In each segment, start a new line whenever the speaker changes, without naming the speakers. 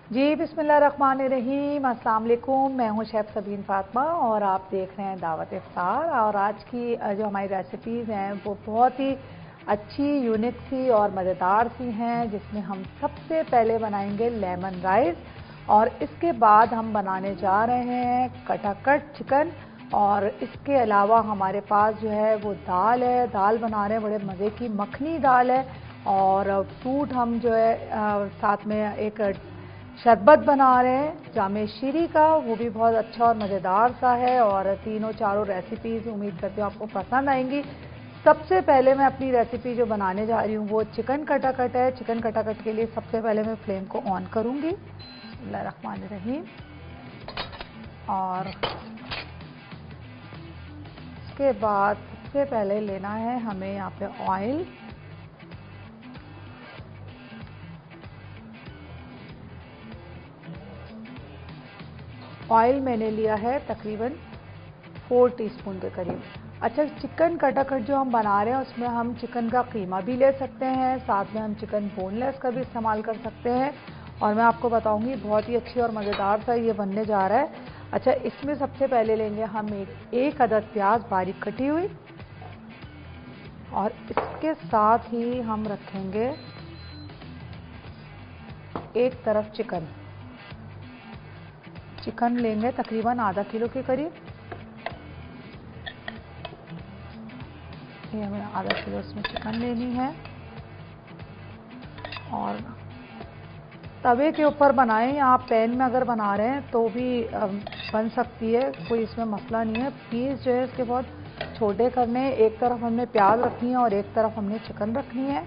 जी बिस्मिल्लाहिर्रहमानिर्रहीम, अस्सलाम वालेकुम। मैं हूं शेफ़ सबीन फ़ातिमा और आप देख रहे हैं दावत इफ्तार। और आज की जो हमारी रेसिपीज़ हैं वो बहुत ही अच्छी, यूनिक सी और मज़ेदार सी हैं, जिसमें हम सबसे पहले बनाएंगे लेमन राइस और इसके बाद हम बनाने जा रहे हैं कटाकट चिकन। और इसके अलावा हमारे पास जो है वो दाल है, दाल बना रहे हैं, बड़े मज़े की मखनी दाल है। और फ्रूट हम जो है साथ में एक शरबत बना रहे हैं जामे शीरी का, वो भी बहुत अच्छा और मज़ेदार सा है। और तीनों चारों रेसिपीज़ उम्मीद करती हूँ आपको पसंद आएंगी। सबसे पहले मैं अपनी रेसिपी जो बनाने जा रही हूँ वो चिकन कटाकट है। चिकन कटाकट के लिए सबसे पहले मैं फ्लेम को ऑन करूँगी। बिस्मिल्लाहिर्रहमानिर्रहीम। और उसके बाद सबसे पहले लेना है हमें यहाँ पे ऑयल। ऑयल मैंने लिया है तकरीबन 4 टीस्पून के करीब। अच्छा, चिकन कटाकट जो हम बना रहे हैं उसमें हम चिकन का कीमा भी ले सकते हैं, साथ में हम चिकन बोनलेस का भी इस्तेमाल कर सकते हैं। और मैं आपको बताऊंगी बहुत ही अच्छी और मज़ेदार सा ये बनने जा रहा है। अच्छा, इसमें सबसे पहले लेंगे हम एक अदद प्याज बारीक कटी हुई, और इसके साथ ही हम रखेंगे एक तरफ चिकन। चिकन लेंगे तकरीबन आधा किलो के करीब। ये हमें आधा किलो इसमें चिकन लेनी है। और तवे के ऊपर बनाएं या आप पैन में अगर बना रहे हैं तो भी बन सकती है, कोई इसमें मसला नहीं है। पीस जो है इसके बहुत छोटे करने, एक तरफ हमने प्याज रखनी है और एक तरफ हमने चिकन रखनी है।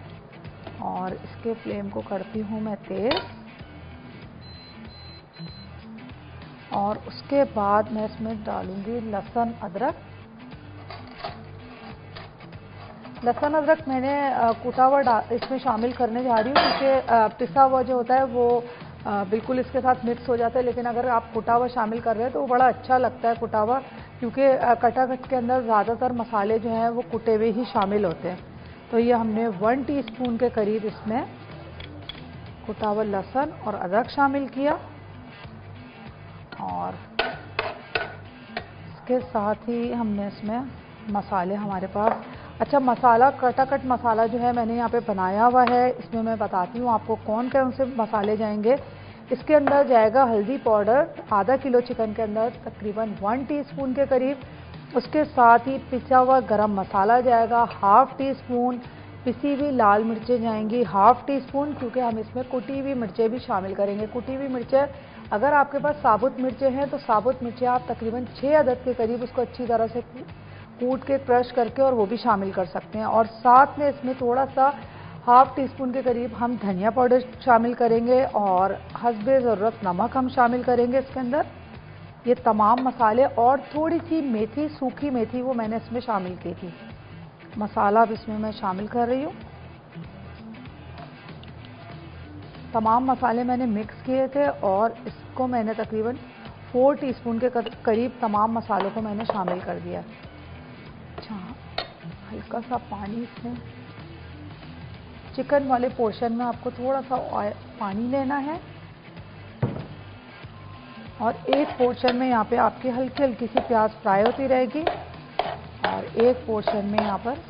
और इसके फ्लेम को करती हूँ मैं तेज़। और उसके बाद मैं इसमें डालूंगी लहसुन अदरक। लहसुन अदरक मैंने कुटा हुआ इसमें शामिल करने जा रही हूँ, क्योंकि पिसा हुआ जो होता है वो बिल्कुल इसके साथ मिक्स हो जाता है। लेकिन अगर आप कुटा हुआ शामिल कर रहे हैं तो वो बड़ा अच्छा लगता है कुटा हुआ, क्योंकि कटाकट के अंदर ज़्यादातर मसाले जो हैं वो कुटे हुए ही शामिल होते हैं। तो ये हमने 1 टीस्पून के करीब इसमें कुटा हुआ लहसुन और अदरक शामिल किया। और इसके साथ ही हमने इसमें मसाले हमारे पास, अच्छा मसाला कटाकट मसाला जो है मैंने यहाँ पे बनाया हुआ है, इसमें मैं बताती हूँ आपको कौन कौन से मसाले जाएंगे। इसके अंदर जाएगा हल्दी पाउडर आधा किलो चिकन के अंदर तकरीबन 1 टीस्पून के करीब। उसके साथ ही पिसा हुआ गरम मसाला जाएगा हाफ़ टी स्पून। पिसी हुई लाल मिर्चें जाएंगी हाफ़ टी स्पून, क्योंकि हम इसमें कुटी हुई मिर्चें भी शामिल करेंगे। कुटी हुई मिर्चें, अगर आपके पास साबुत मिर्चें हैं तो साबुत मिर्चें आप तकरीबन 6 अदद के करीब उसको अच्छी तरह से कूट के क्रश करके और वो भी शामिल कर सकते हैं। और साथ में इसमें थोड़ा सा हाफ़ टी स्पून के करीब हम धनिया पाउडर शामिल करेंगे और हस्बे ज़रूरत नमक हम शामिल करेंगे इसके अंदर। ये तमाम मसाले और थोड़ी सी मेथी, सूखी मेथी, वो मैंने इसमें शामिल की थी। मसाला अब इसमें मैं शामिल कर रही हूँ। तमाम मसाले मैंने मिक्स किए थे और इसको मैंने तकरीबन 4 टीस्पून के करीब तमाम मसालों को मैंने शामिल कर दिया। अच्छा, हल्का सा पानी इसमें, चिकन वाले पोर्शन में आपको थोड़ा सा पानी लेना है। और एक पोर्शन में यहाँ पे आपकी हल्की हल्की सी प्याज फ्राई होती रहेगी और एक पोर्शन में यहाँ पर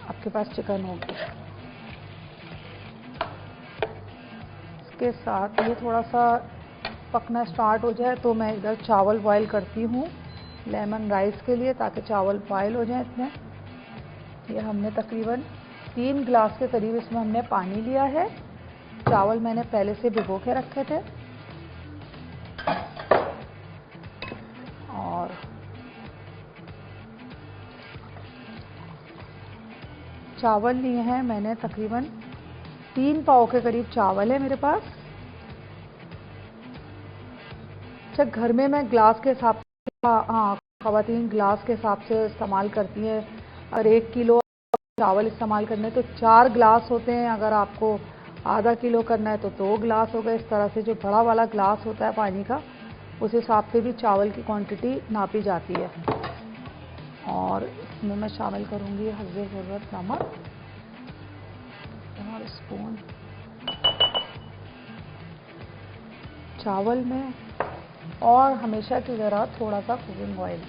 आपके पास चिकन होगी। इसके साथ ये थोड़ा सा पकना स्टार्ट हो जाए तो मैं इधर चावल बॉईल करती हूँ लेमन राइस के लिए, ताकि चावल बॉईल हो जाए इसमें। ये हमने तकरीबन 3 गिलास के करीब इसमें हमने पानी लिया है। चावल मैंने पहले से भिगो के रखे थे। और चावल लिए हैं मैंने तकरीबन 3 पाव के करीब चावल है मेरे पास। अच्छा, घर में मैं ग्लास के हिसाब से, हाँ ख़वातीन ग्लास के हिसाब से इस्तेमाल करती हैं। और 1 किलो चावल इस्तेमाल करने तो 4 ग्लास होते हैं, अगर आपको आधा किलो करना है तो 2 ग्लास हो गए। इस तरह से जो बड़ा वाला ग्लास होता है पानी का, उस हिसाब से भी चावल की क्वांटिटी नापी जाती है। और इसमें मैं शामिल करूँगी हस्बे ज़रूरत नमक और स्पून। चावल में और हमेशा की तरह थोड़ा सा कुकिंग ऑयल।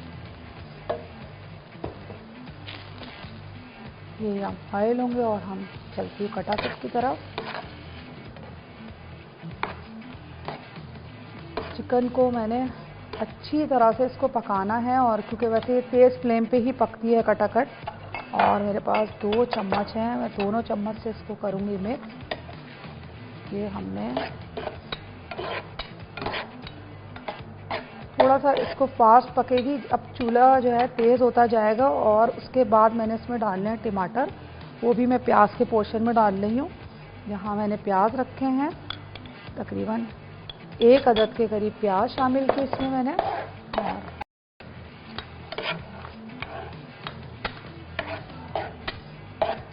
ये हम ऑयल होंगे और हम चलती हूँ कटाकट की तरफ। चिकन को मैंने अच्छी तरह से इसको पकाना है, और क्योंकि वैसे ये तेज़ फ्लेम पे ही पकती है कटाकट, और मेरे पास 2 चम्मच हैं, मैं दोनों चम्मच से इसको करूँगी मिक्स। ये हमने थोड़ा सा इसको फास्ट पकेगी। अब चूल्हा जो है तेज़ होता जाएगा, और उसके बाद मैंने इसमें डालने हैं टमाटर। वो भी मैं प्याज के पोर्शन में डाल रही हूँ। यहाँ मैंने प्याज रखे हैं, तकरीबन 1 अदद के करीब प्याज शामिल किए इसमें मैंने। और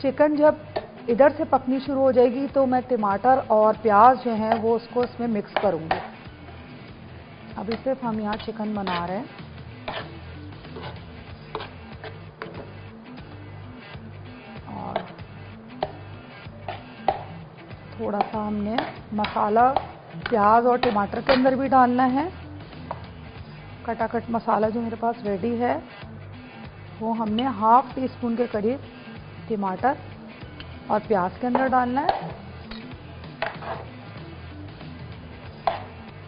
चिकन जब इधर से पकनी शुरू हो जाएगी तो मैं टमाटर और प्याज जो हैं वो उसको इसमें मिक्स करूँगी। अभी सिर्फ हम यहाँ चिकन बना रहे हैं। और थोड़ा सा हमने मसाला प्याज और टमाटर के अंदर भी डालना है। कटाकट मसाला जो मेरे पास रेडी है वो हमने ½ टीस्पून के करीब टमाटर और प्याज के अंदर डालना है।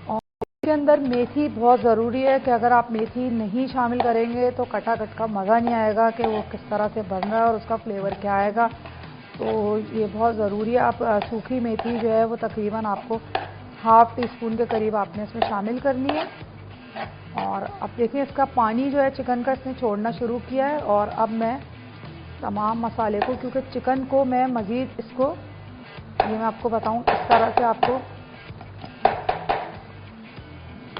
और इसके अंदर मेथी बहुत ज़रूरी है कि अगर आप मेथी नहीं शामिल करेंगे तो कटाकट का मज़ा नहीं आएगा कि वो किस तरह से बन रहा है और उसका फ्लेवर क्या आएगा। तो ये बहुत ज़रूरी है। आप सूखी मेथी जो है वो तकरीबन आपको ½ टीस्पून के करीब आपने इसमें शामिल करनी है। और अब देखिए इसका पानी जो है चिकन का इसने छोड़ना शुरू किया है। और अब मैं तमाम मसाले को, क्योंकि चिकन को मैं मज़ीद इसको, ये मैं आपको बताऊं, इस तरह से आपको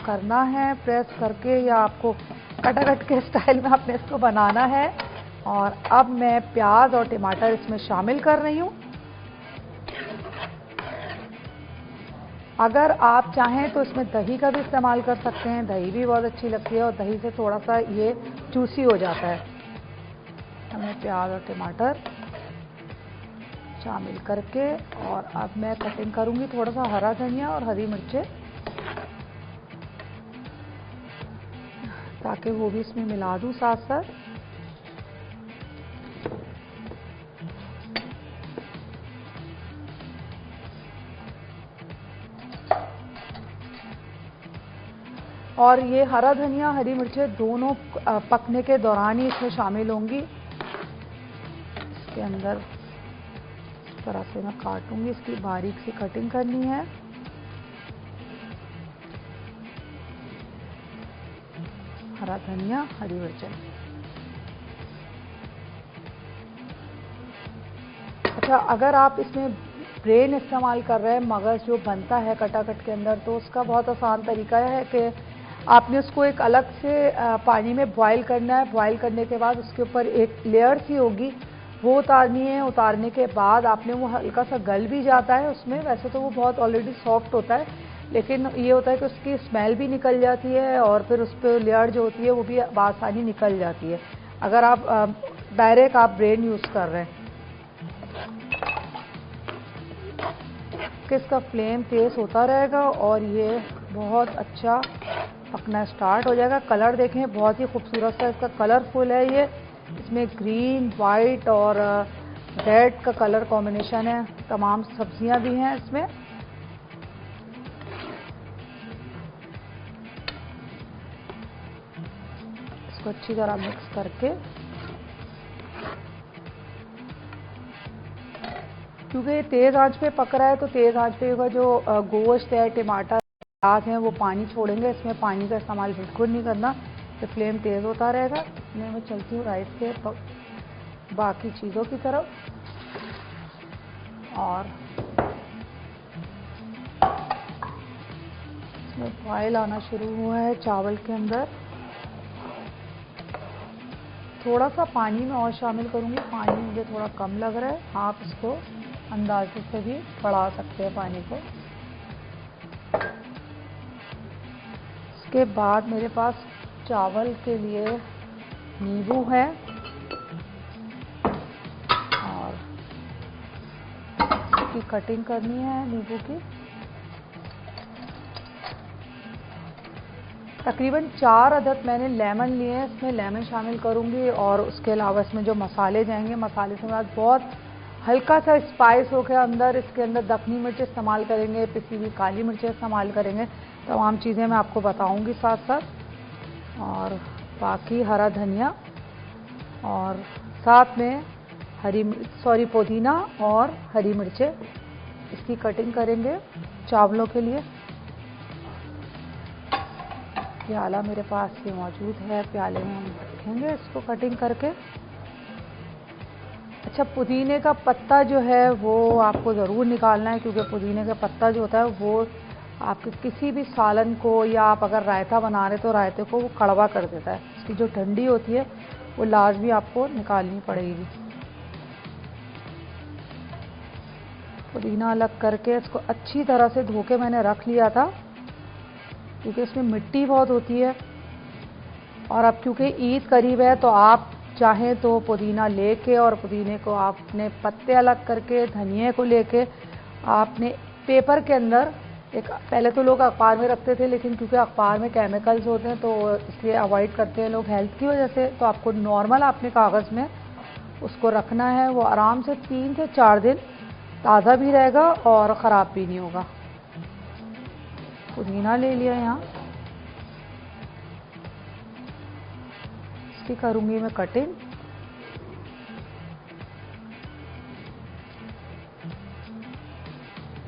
करना है प्रेस करके, या आपको कटाकट के स्टाइल में आपने इसको बनाना है। और अब मैं प्याज और टमाटर इसमें शामिल कर रही हूँ। अगर आप चाहें तो इसमें दही का भी इस्तेमाल कर सकते हैं, दही भी बहुत अच्छी लगती है और दही से थोड़ा सा ये जूसी हो जाता है। हमें प्याज और टमाटर शामिल करके, और अब मैं कटिंग करूँगी थोड़ा सा हरा धनिया और हरी मिर्चें, ताकि वो भी इसमें मिला दूँ साथ साथ। और ये हरा धनिया हरी मिर्चें दोनों पकने के दौरान ही इसमें शामिल होंगी। इसके अंदर इस तरह से मैं काटूंगी, इसकी बारीक सी कटिंग करनी है। हरा धनिया हरी मिर्चें। अच्छा, अगर आप इसमें ब्रेन इस्तेमाल कर रहे हैं, मगज़ जो बनता है कटाकट के अंदर, तो उसका बहुत आसान तरीका है कि आपने उसको एक अलग से पानी में बॉईल करना है। बॉईल करने के बाद उसके ऊपर एक लेयर सी होगी, वो उतारनी है। उतारने के बाद आपने, वो हल्का सा गल भी जाता है उसमें, वैसे तो वो बहुत ऑलरेडी सॉफ्ट होता है, लेकिन ये होता है कि उसकी स्मेल भी निकल जाती है और फिर उस पर लेयर जो होती है वो भी आसानी निकल जाती है अगर आप डायरेक्ट आप ब्रेन यूज़ कर रहे हैं। कि इसका फ्लेम तेज़ होता रहेगा और ये बहुत अच्छा पकना स्टार्ट हो जाएगा। कलर देखें, बहुत ही खूबसूरत सा इसका कलरफुल है। ये इसमें ग्रीन, वाइट और रेड का कलर कॉम्बिनेशन है। तमाम सब्जियां भी हैं इसमें। इसको अच्छी तरह मिक्स करके, क्योंकि ये तेज़ आंच पे पक रहा है तो तेज़ आंच पे होगा। जो गोश्त है, टमाटर, प्याज हैं, वो पानी छोड़ेंगे। इसमें पानी का इस्तेमाल बिल्कुल नहीं करना, तो फ्लेम तेज़ होता रहेगा। इसमें मैं चलती हूँ राइस के बाकी चीज़ों की तरफ। और इसमें बॉयल आना शुरू हुआ है चावल के अंदर। थोड़ा सा पानी में और शामिल करूँगी, पानी मुझे थोड़ा कम लग रहा है। आप इसको अंदाजे से भी बढ़ा सकते हैं पानी को। इसके बाद मेरे पास चावल के लिए नींबू है और इसकी कटिंग करनी है नींबू की। तकरीबन 4 अदद मैंने लेमन लिए हैं, इसमें लेमन शामिल करूंगी और उसके अलावा इसमें जो मसाले जाएंगे, मसाले से बाद बहुत हल्का सा स्पाइस होकर अंदर, इसके अंदर दखनी मिर्च इस्तेमाल करेंगे, पिसी हुई काली मिर्चें इस्तेमाल करेंगे, तमाम चीज़ें मैं आपको बताऊंगी साथ साथ, और बाकी हरा धनिया और साथ में पुदीना और हरी मिर्चें, इसकी कटिंग करेंगे चावलों के लिए। प्याला मेरे पास ये मौजूद है, प्याले में हम रखेंगे इसको कटिंग करके। अच्छा, पुदीने का पत्ता जो है वो आपको ज़रूर निकालना है, क्योंकि पुदीने का पत्ता जो होता है वो आपके किसी भी सालन को, या आप अगर रायता बना रहे तो रायते को वो कड़वा कर देता है। इसकी जो डंडी होती है वो लाजमी आपको निकालनी पड़ेगी। पुदीना अलग करके इसको अच्छी तरह से धो के मैंने रख लिया था, क्योंकि इसमें मिट्टी बहुत होती है। और अब क्योंकि ईद करीब है तो आप चाहें तो पुदीना लेके और पुदीने को आपने पत्ते अलग करके, धनिए को लेके आपने पेपर के अंदर एक, पहले तो लोग अखबार में रखते थे, लेकिन क्योंकि अखबार में केमिकल्स होते हैं तो इसलिए अवॉइड करते हैं लोग हेल्थ की वजह से। तो आपको नॉर्मल आपने कागज़ में उसको रखना है, वो आराम से 3 से 4 दिन ताज़ा भी रहेगा और ख़राब भी नहीं होगा। पुदीना ले लिया यहाँ, इसकी करूँगी मैं कटिंग।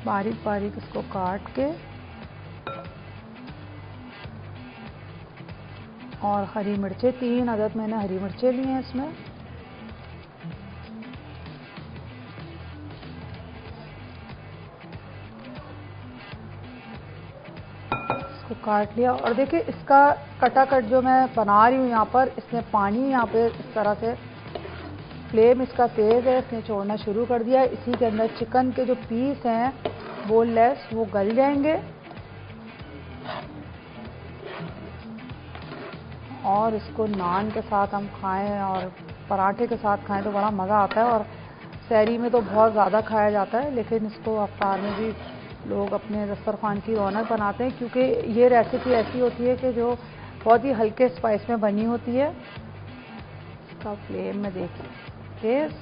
बारीक बारीक इसको काट के, और हरी मिर्चें 3 अदद मैंने हरी मिर्चें ली हैं इसमें। इसको काट लिया, और देखिए इसका कटाकट जो मैं बना रही हूँ यहाँ पर, इसमें पानी यहाँ पे इस तरह से, फ्लेम इसका तेज़ है, इसने छोड़ना शुरू कर दिया है। इसी के अंदर चिकन के जो पीस हैं बोनलेस वो गल जाएंगे, और इसको नान के साथ हम खाएं और पराठे के साथ खाएं तो बड़ा मज़ा आता है। और सहरी में तो बहुत ज़्यादा खाया जाता है, लेकिन इसको अफ्तार में भी लोग अपने दस्तरखान की रौनक बनाते हैं, क्योंकि ये रेसिपी ऐसी होती है कि जो बहुत ही हल्के स्पाइस में बनी होती है। इसका फ्लेम में देखिए तेज़,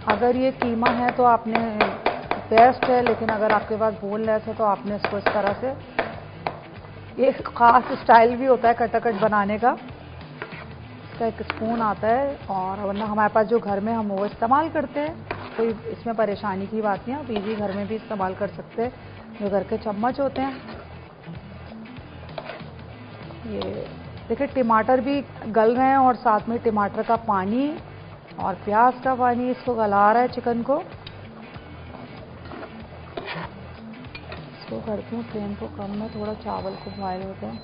अगर ये कीमा है तो आपने बेस्ट है, लेकिन अगर आपके पास बोनलेस है तो आपने इसको इस तरह से, एक ख़ास स्टाइल भी होता है कटाकट बनाने का, इसका एक स्पून आता है, और वरना हमारे पास जो घर में हम वो इस्तेमाल करते हैं, कोई इसमें परेशानी की बात नहीं है। आप इजी घर में भी इस्तेमाल कर सकते हैं, जो घर के चम्मच होते हैं। ये देखिए टमाटर भी गल रहे हैं, और साथ में टमाटर का पानी और प्याज का पानी इसको गला रहा है चिकन को। इसको करती हूँ फ्लेम को कम में, थोड़ा चावल को बॉयल होते हैं।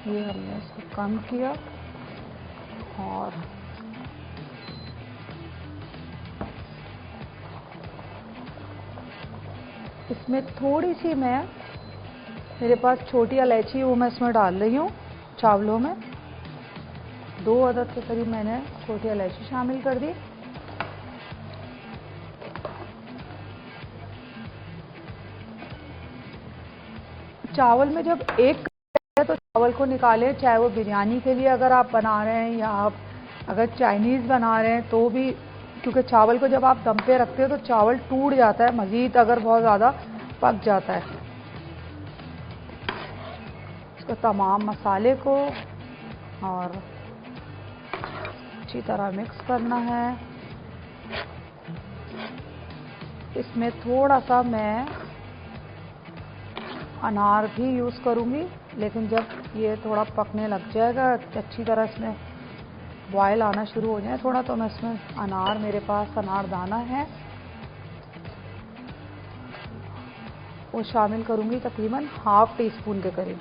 ये हमने इसको कम किया, और इसमें थोड़ी सी मेरे पास छोटी इलायची, वो मैं इसमें डाल रही हूँ चावलों में। 2 अदद के करीब मैंने छोटी इलायची शामिल कर दी। चावल में जब एक तो चावल को निकालें, चाहे वो बिरयानी के लिए अगर आप बना रहे हैं, या आप अगर चाइनीज़ बना रहे हैं तो भी, क्योंकि चावल को जब आप दम पे रखते हो तो चावल टूट जाता है, मज़ीद अगर बहुत ज़्यादा पक जाता है। इसको तमाम मसाले को और अच्छी तरह मिक्स करना है। इसमें थोड़ा सा मैं अनार भी यूज़ करूँगी, लेकिन जब ये थोड़ा पकने लग जाएगा, अच्छी तरह इसमें बॉयल आना शुरू हो जाए थोड़ा, तो मैं इसमें अनार, मेरे पास अनार दाना है, वो शामिल करूँगी, तकरीबन ½ टीस्पून के करीब।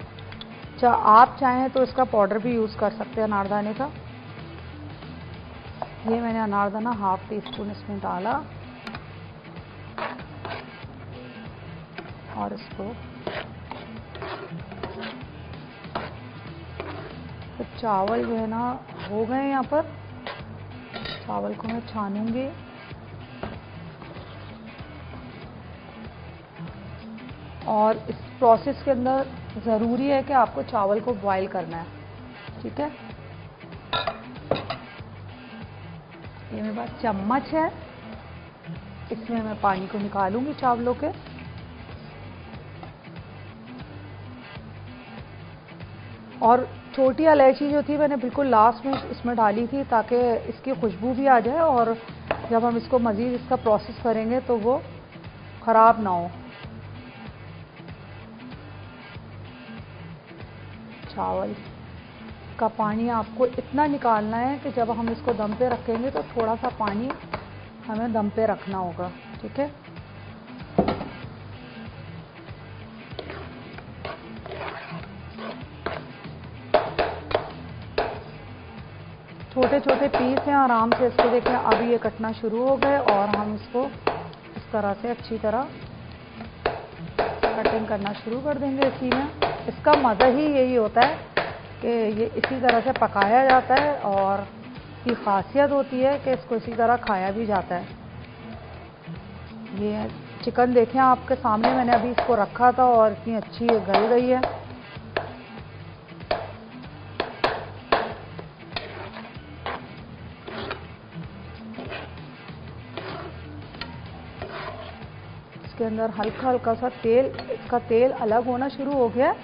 आप चाहें तो इसका पाउडर भी यूज़ कर सकते हैं अनारदाने का। ये मैंने अनारदाना ½ टीस्पून इसमें डाला, और इसको तो चावल जो है ना हो गए यहाँ पर, चावल को मैं छानूंगी। और इस प्रोसेस के अंदर ज़रूरी है कि आपको चावल को बॉईल करना है, ठीक है। ये मेरे पास चम्मच है, इसमें मैं पानी को निकालूंगी चावलों के। और छोटी इलायची जो थी मैंने बिल्कुल लास्ट में इसमें डाली थी ताकि इसकी खुशबू भी आ जाए और जब हम इसको मज़ीद इसका प्रोसेस करेंगे तो वो ख़राब ना हो। चावल का पानी आपको इतना निकालना है कि जब हम इसको दम पे रखेंगे तो थोड़ा सा पानी हमें दम पे रखना होगा, ठीक है। छोटे छोटे पीस हैं, आराम से इसको देखें अभी ये कटना शुरू हो गए और हम इसको इस तरह से अच्छी तरह कटिंग करना शुरू कर देंगे इसी में। इसका मज़ा ही यही होता है कि ये इसी तरह से पकाया जाता है और इसकी खासियत होती है कि इसको इसी तरह खाया भी जाता है। ये चिकन देखें आपके सामने मैंने अभी इसको रखा था और इतनी अच्छी ये गल गई है। इसके अंदर हल्का हल्का सा तेल, इसका तेल अलग होना शुरू हो गया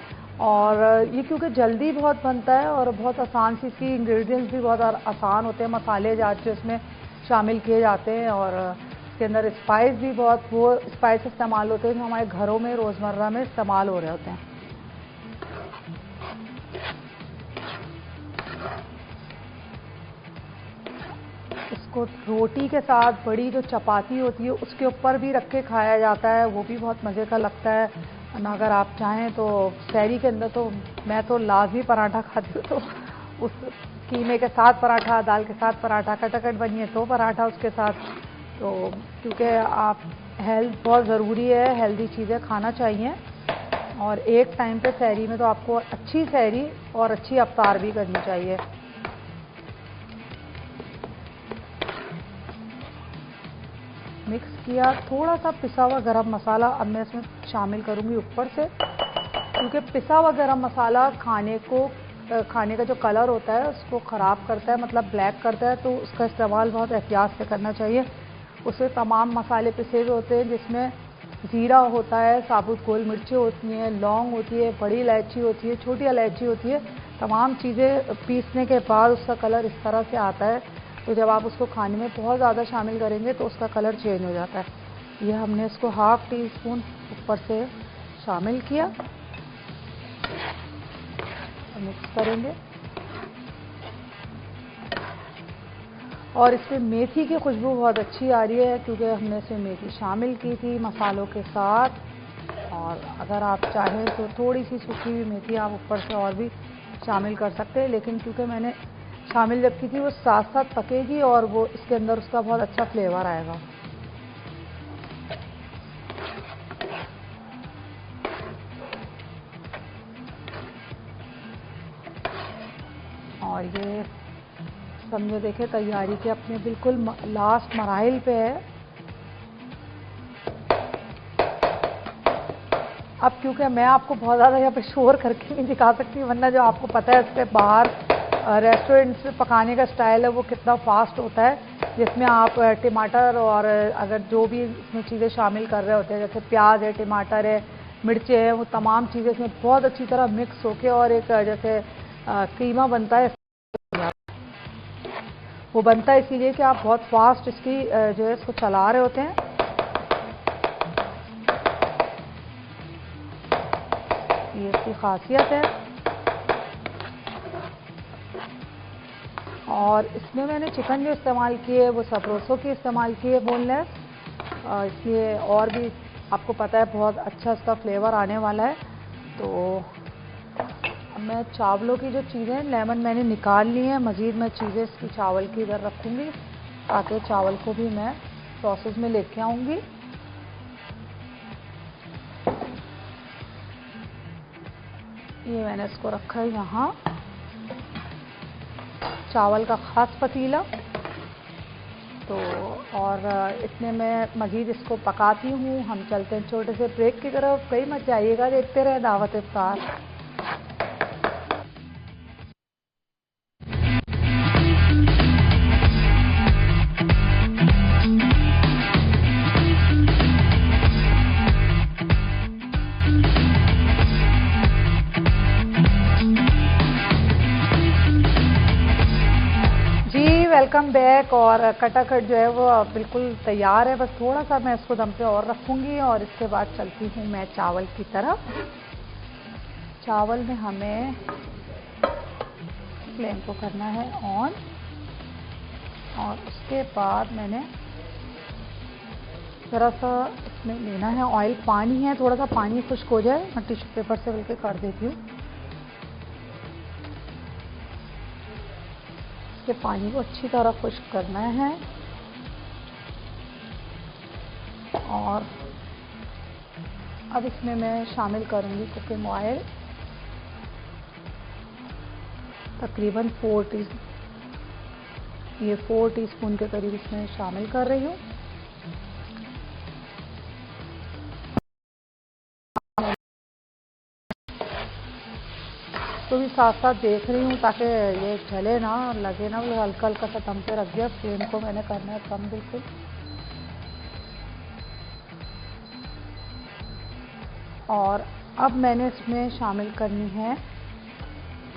और ये क्योंकि जल्दी बहुत बनता है और बहुत आसान सी, इसकी इंग्रेडिएंट्स भी बहुत आसान होते हैं, मसाले जो इसमें शामिल किए जाते हैं और इसके अंदर स्पाइस भी बहुत वो स्पाइस इस्तेमाल होते हैं जो हमारे घरों में रोज़मर्रा में इस्तेमाल हो रहे होते हैं। इसको रोटी के साथ, बड़ी जो चपाती होती है उसके ऊपर भी रख के खाया जाता है, वो भी बहुत मज़े का लगता है। अगर आप चाहें तो सहरी के अंदर तो मैं तो लाजमी पराठा खाती हूँ, तो उस कीमे के साथ पराठा, दाल के साथ पराठा, कटाकट बनिए तो पराठा उसके साथ। तो क्योंकि आप हेल्थ बहुत ज़रूरी है, हेल्दी चीज़ें खाना चाहिए और एक टाइम पे सहरी में तो आपको अच्छी सहरी और अच्छी अफ्तार भी करनी चाहिए। मिक्स किया, थोड़ा सा पिसा हुआ गरम मसाला अब मैं इसमें शामिल करूँगी ऊपर से, क्योंकि पिसा हुआ गरम मसाला खाने का जो कलर होता है उसको ख़राब करता है, मतलब ब्लैक करता है, तो उसका इस्तेमाल बहुत एहतियात से करना चाहिए। उसमें तमाम मसाले पिसे हुए होते हैं जिसमें ज़ीरा होता है, साबुत गोल मिर्चें होती हैं, लौंग होती है, बड़ी इलायची होती है, छोटी इलायची होती है। तमाम चीज़ें पीसने के बाद उसका कलर इस तरह से आता है, तो जब आप उसको खाने में बहुत ज़्यादा शामिल करेंगे तो उसका कलर चेंज हो जाता है। ये हमने इसको हाफ़ टी स्पून ऊपर से शामिल किया, मिक्स करेंगे। और इसमें मेथी की खुशबू बहुत अच्छी आ रही है क्योंकि हमने इसमें मेथी शामिल की थी मसालों के साथ, और अगर आप चाहें तो थोड़ी सी सूखी हुई मेथी आप ऊपर से और भी शामिल कर सकते हैं, लेकिन क्योंकि मैंने शामिल जब की थी वो साथ साथ पकेगी और वो इसके अंदर उसका बहुत अच्छा फ्लेवर आएगा। और ये समझो देखे तैयारी के अपने बिल्कुल लास्ट मराहिल पे है। अब क्योंकि मैं आपको बहुत ज़्यादा यहाँ पे शोर करके नहीं दिखा सकती, वरना जो आपको पता है इसके बाहर रेस्टोरेंट से पकाने का स्टाइल है वो कितना फास्ट होता है, जिसमें आप टमाटर और अगर जो भी इसमें चीज़ें शामिल कर रहे होते हैं जैसे प्याज है, टमाटर है, मिर्चें हैं, वो तमाम चीज़ें इसमें बहुत अच्छी तरह मिक्स होके और एक जैसे कीमा बनता है वो बनता है, इसीलिए कि आप बहुत फास्ट इसकी जो है इसको चला रहे होते हैं। ये इसकी खासियत है। और इसमें मैंने चिकन जो इस्तेमाल किए वो सब्रोसो की इस्तेमाल किए, बोनलेस, इसलिए और भी आपको पता है बहुत अच्छा इसका फ्लेवर आने वाला है। तो मैं चावलों की जो चीज़ें लेमन मैंने निकाल ली हैं, मज़ीद मैं चीज़ें इसकी चावल की इधर रखूँगी ताकि चावल को भी मैं प्रोसेस में लेके आऊँगी। ये मैंने इसको रखा है यहाँ, चावल का ख़ास पतीला। तो और इतने में मज़ीद इसको पकाती हूँ। हम चलते हैं छोटे से ब्रेक की तरफ। कहीं मत जाइएगा, देखते रहे दावत इफ्तार। Welcome back. और कटाकट जो है वो बिल्कुल तैयार है, बस थोड़ा सा मैं इसको दम पे और रखूँगी और इसके बाद चलती हूँ मैं चावल की तरफ। चावल में हमें फ्लेम को करना है ऑन और उसके बाद मैंने ज़रा सा इसमें लेना है ऑयल। पानी है, थोड़ा सा पानी खुश्क हो जाए मैं टिश्यू पेपर से बल्कि कर देती हूँ। इसके पानी को अच्छी तरह खुश्क करना है और अब इसमें मैं शामिल करूँगी कुकिंग ऑयल, तकरीबन 4 टीस्पून के करीब इसमें शामिल कर रही हूँ। तो भी साथ साथ देख रही हूँ ताकि ये जले ना, लगे ना। हल्का हल्का सा दम पे रख दिया। फ्लेम को मैंने करना है कम बिल्कुल। और अब मैंने इसमें शामिल करनी है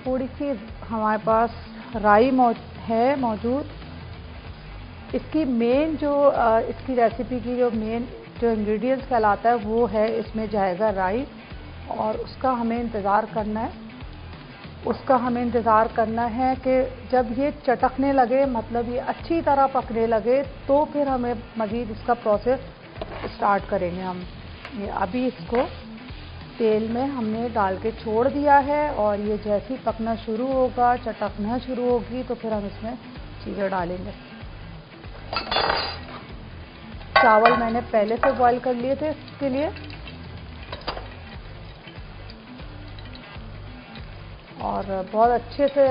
थोड़ी सी, हमारे पास राई है मौजूद। इसकी मेन जो इसकी रेसिपी की जो मेन जो इंग्रेडिएंट्स कहलाता है वो है, इसमें जाएगा राई। और उसका हमें इंतज़ार करना है कि जब ये चटकने लगे, मतलब ये अच्छी तरह पकने लगे, तो फिर हमें मज़ीद इसका प्रोसेस स्टार्ट करेंगे हम। ये अभी इसको तेल में हमने डाल के छोड़ दिया है और ये जैसे ही पकना शुरू होगा, चटकना शुरू होगी, तो फिर हम इसमें चीज़ें डालेंगे। चावल मैंने पहले से बॉईल कर लिए थे इसके लिए, और बहुत अच्छे से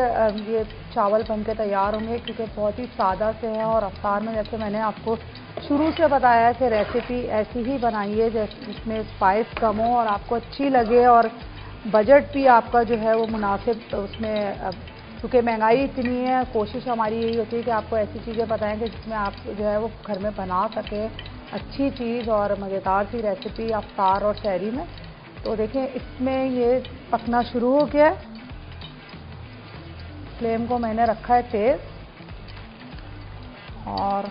ये चावल बन के तैयार होंगे क्योंकि बहुत ही सादा से है। और अफ्तार में जैसे मैंने आपको शुरू से बताया है कि रेसिपी ऐसी ही बनाइए जिसमें स्पाइस कम हो और आपको अच्छी लगे और बजट भी आपका जो है वो मुनासिब उसमें। क्योंकि महंगाई इतनी है, कोशिश हमारी यही होती है कि आपको ऐसी चीज़ें बताएं कि जिसमें आप जो है वो घर में बना सकें अच्छी चीज़ और मज़ेदार सी रेसिपी अफ्तार और सहरी में। तो देखें इसमें ये पकना शुरू हो गया है। फ्लेम को मैंने रखा है तेज़ और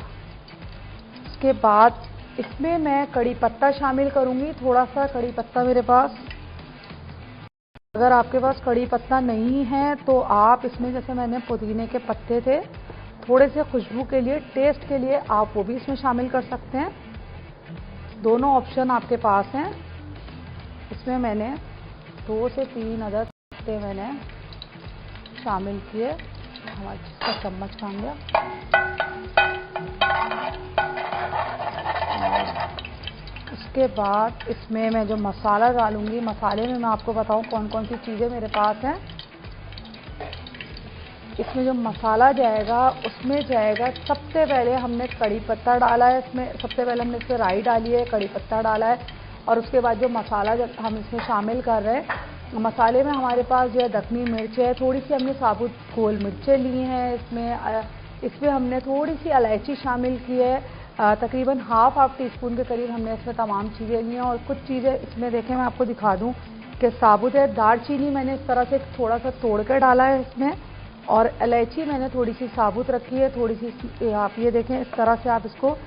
इसके बाद इसमें मैं कड़ी पत्ता शामिल करूँगी। थोड़ा सा कड़ी पत्ता मेरे पास, अगर आपके पास कड़ी पत्ता नहीं है तो आप इसमें, जैसे मैंने पुदीने के पत्ते थे, थोड़े से खुशबू के लिए, टेस्ट के लिए आप वो भी इसमें शामिल कर सकते हैं। दोनों ऑप्शन आपके पास हैं। इसमें मैंने 2 से 3 अदद पत्ते मैंने शामिल किए। हमारा जिसका चम्मच काम गया। उसके बाद इसमें मैं जो मसाला डालूंगी, मसाले में मैं आपको बताऊं कौन कौन सी चीज़ें मेरे पास हैं। इसमें जो मसाला जाएगा उसमें जाएगा, सबसे पहले हमने कड़ी पत्ता डाला है इसमें, सबसे पहले हमने इसमें राई डाली है, कड़ी पत्ता डाला है और उसके बाद जो मसाला जब हम इसमें शामिल कर रहे हैं, मसाले में हमारे पास जो है दखनी मिर्च है, थोड़ी सी हमने साबुत गोल मिर्चें ली हैं। इसमें हमने थोड़ी सी इलायची शामिल की है, तकरीबन हाफ टीस्पून के करीब हमने इसमें तमाम चीज़ें ली हैं। और कुछ चीज़ें इसमें देखें, मैं आपको दिखा दूं कि साबुत है। दालचीनी मैंने इस तरह से थोड़ा सा तोड़ कर डाला है इसमें, और इलायची मैंने थोड़ी सी साबुत रखी है, थोड़ी सी। आप ये देखें, इस तरह से आप इसको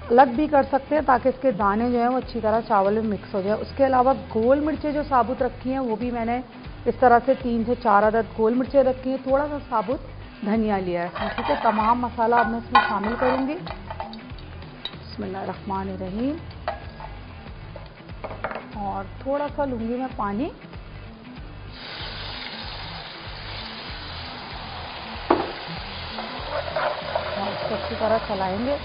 अलग भी कर सकते हैं ताकि इसके दाने जो हैं वो अच्छी तरह चावल में मिक्स हो जाए। उसके अलावा गोल मिर्चें जो साबुत रखी हैं वो भी मैंने इस तरह से 3 से 4 अदद गोल मिर्चें रखी हैं, थोड़ा सा साबुत धनिया लिया है। ठीक है, तमाम मसाला अब मैं इसमें शामिल करूँगी। बिस्मिल्लाहिर्रहमानिर्रहीम। और थोड़ा सा लूँगी मैं पानी। और इसको अच्छी तरह चलाएंगे।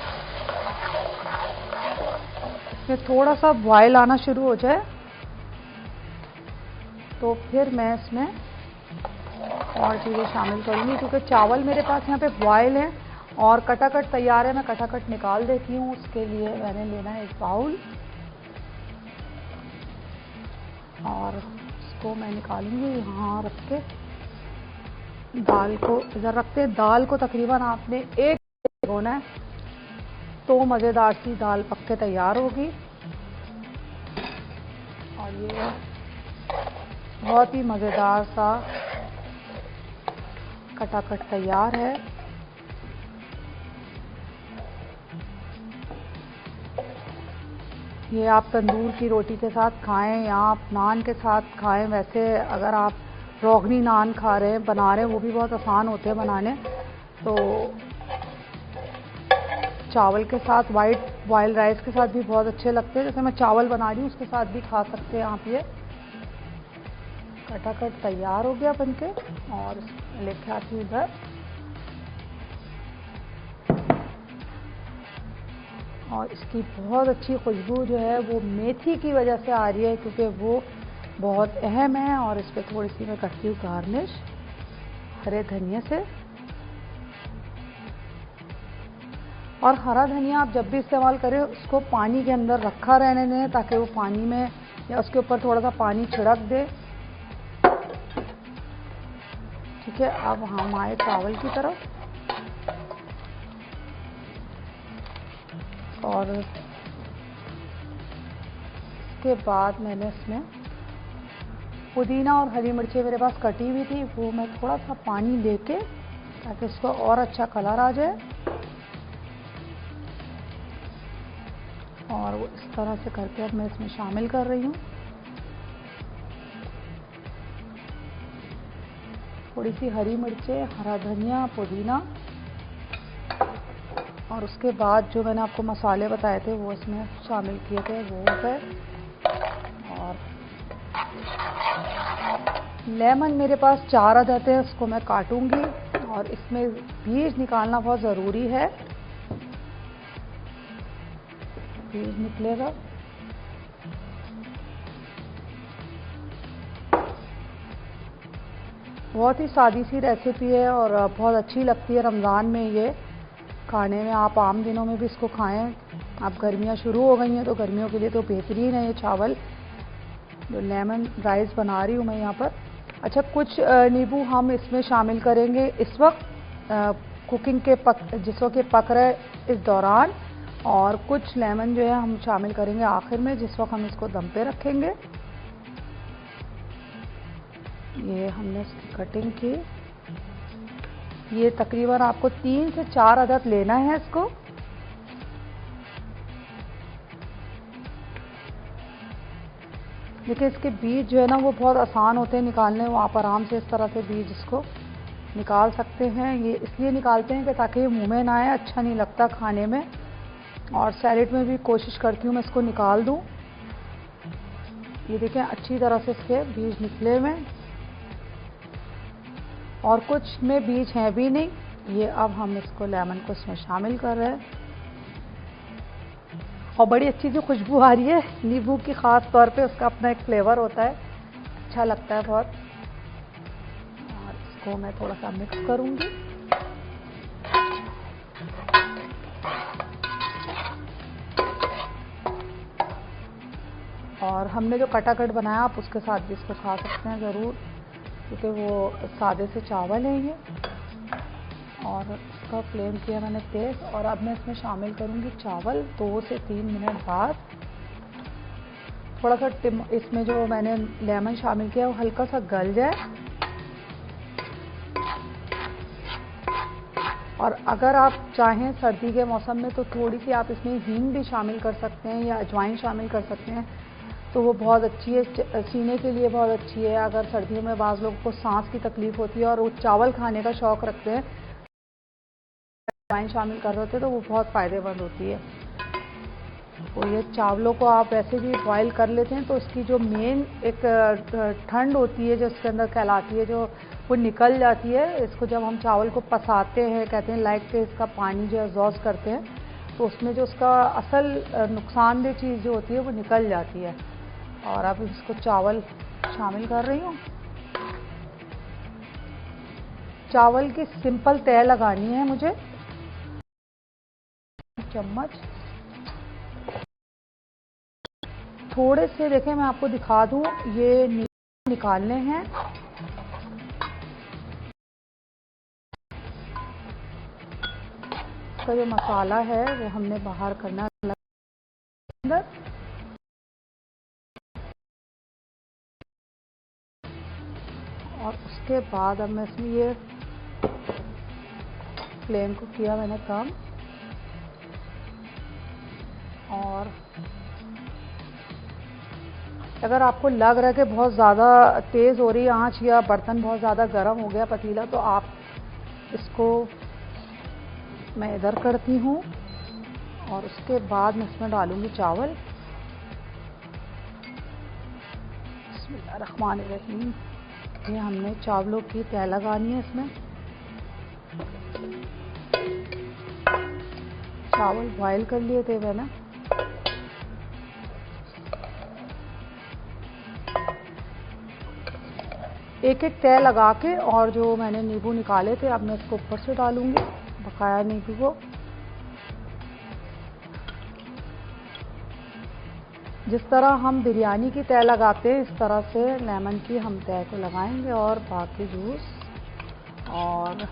इसमें थोड़ा सा बॉयल आना शुरू हो जाए तो फिर मैं इसमें और चीज़ें शामिल करूँगी, क्योंकि चावल मेरे पास यहाँ पे बॉयल है और कटाकट तैयार है, मैं कटाकट निकाल देती हूँ। उसके लिए मैंने लेना है एक बाउल और इसको मैं निकालूंगी यहाँ रख के। दाल को इधर रखते हैं। दाल को तकरीबन आपने एक भिगोना है तो मज़ेदार सी दाल पक के तैयार होगी। और ये बहुत ही मज़ेदार सा कटाकट तैयार है। ये आप तंदूर की रोटी के साथ खाएं या आप नान के साथ खाएं। वैसे अगर आप रोगनी नान खा रहे हैं, बना रहे हैं, वो भी बहुत आसान होते हैं बनाने। तो चावल के साथ, वाइट बॉइल्ड राइस के साथ भी बहुत अच्छे लगते हैं। जैसे मैं चावल बना रही हूँ उसके साथ भी खा सकते हैं आप। ये कटाकट तैयार हो गया बनके और लेके आती हूँ इधर। और इसकी बहुत अच्छी खुशबू जो है वो मेथी की वजह से आ रही है, क्योंकि वो बहुत अहम है। और इस पर थोड़ी सी मैं करती हूँ गार्निश हरे धनिया से। और हरा धनिया आप जब भी इस्तेमाल करें उसको पानी के अंदर रखा रहने दें ताकि वो पानी में या उसके ऊपर थोड़ा सा पानी छिड़क दे। ठीक है, अब हम आए चावल की तरफ। और इसके बाद मैंने इसमें पुदीना और हरी मिर्चें मेरे पास कटी हुई थी, वो मैं थोड़ा सा पानी लेके ताकि इसको और अच्छा कलर आ जाए। और वो इस तरह से करके अब मैं इसमें शामिल कर रही हूँ। थोड़ी सी हरी मिर्चें, हरा धनिया, पुदीना। और उसके बाद जो मैंने आपको मसाले बताए थे वो इसमें शामिल किए थे, वो है। और लेमन मेरे पास 4 अदद है, उसको मैं काटूंगी। और इसमें बीज निकालना बहुत ज़रूरी है, बीज निकलेगा। बहुत ही सादी सी रेसिपी है और बहुत अच्छी लगती है रमज़ान में ये खाने में। आप आम दिनों में भी इसको खाएं। अब गर्मियाँ शुरू हो गई हैं तो गर्मियों के लिए तो बेहतरीन है ये चावल जो लेमन राइस बना रही हूँ मैं यहाँ पर। अच्छा, कुछ नींबू हम इसमें शामिल करेंगे इस वक्त कुकिंग के जिस वक्त ये पक रहा है इस दौरान। और कुछ लेमन जो है हम शामिल करेंगे आखिर में जिस वक्त हम इसको दम पे रखेंगे। ये हमने इसकी कटिंग की। ये तकरीबन आपको 3 से 4 अदद लेना है इसको। देखिए इसके बीज जो है ना वो बहुत आसान होते हैं निकालने। वो आप आराम से इस तरह से बीज इसको निकाल सकते हैं। ये इसलिए निकालते हैं कि ताकि ये मुंह में ना आए, अच्छा नहीं लगता खाने में। और सैलेड में भी कोशिश करती हूँ मैं इसको निकाल दूँ। ये देखें अच्छी तरह से इसके बीज निकले हुए। और कुछ में बीज हैं भी नहीं। ये अब हम इसको लेमन को इसमें शामिल कर रहे हैं। और बड़ी अच्छी जो खुशबू आ रही है नींबू की, ख़ास तौर पे उसका अपना एक फ्लेवर होता है, अच्छा लगता है बहुत। और इसको मैं थोड़ा सा मिक्स करूँगी। और हमने जो कटाकट बनाया आप उसके साथ भी इसको खा सकते हैं ज़रूर, क्योंकि वो सादे से चावल हैं ये। और इसका फ्लेम किया मैंने तेज़। और अब मैं इसमें शामिल करूँगी चावल। 2 से 3 मिनट बाद थोड़ा सा इसमें जो मैंने लेमन शामिल किया वो हल्का सा गल जाए। और अगर आप चाहें सर्दी के मौसम में तो थोड़ी सी आप इसमें हींग भी शामिल कर सकते हैं या अजवाइन शामिल कर सकते हैं, तो वो बहुत अच्छी है, सीने के लिए बहुत अच्छी है। अगर सर्दियों में बाज़ लोगों को सांस की तकलीफ़ होती है और वो चावल खाने का शौक़ रखते हैं, अजवाइन शामिल कर रहे होते हैं तो वो बहुत फ़ायदेमंद होती है। तो ये चावलों को आप वैसे भी बॉयल कर लेते हैं तो इसकी जो मेन एक ठंड होती है जो इसके अंदर कहलाती है, जो वो निकल जाती है। इसको जब हम चावल को पसाते हैं, कहते हैं लाइक के इसका पानी जो एग्जॉस्ट करते हैं, तो उसमें जो उसका असल नुकसानदेह चीज़ जो होती है वो निकल जाती है। और अब इसको चावल शामिल कर रही हूँ। चावल की सिंपल तह लगानी है मुझे। चम्मच। थोड़े से देखें, मैं आपको दिखा दूं, ये निकालने हैं। इसका जो मसाला है वो हमने बाहर करना है अंदर। और उसके बाद अब मैं इसमें ये फ्लेम को किया मैंने कम, और अगर आपको लग रहा है कि बहुत ज़्यादा तेज़ हो रही है आंच या बर्तन बहुत ज़्यादा गर्म हो गया पतीला, तो आप इसको, मैं इधर करती हूँ और उसके बाद मैं इसमें डालूंगी चावल। बिस्मिल्लाहिर्रहमानिर्रहीम। ये हमने चावलों की तह लगानी है इसमें। चावल बॉयल कर लिए थे मैंने। एक एक तह लगा के, और जो मैंने नींबू निकाले थे अब मैं इसको ऊपर से डालूंगी, बकाया नींबू को। जिस तरह हम बिरयानी की तह लगाते हैं इस तरह से लेमन की हम तह को लगाएंगे, और बाकी जूस। और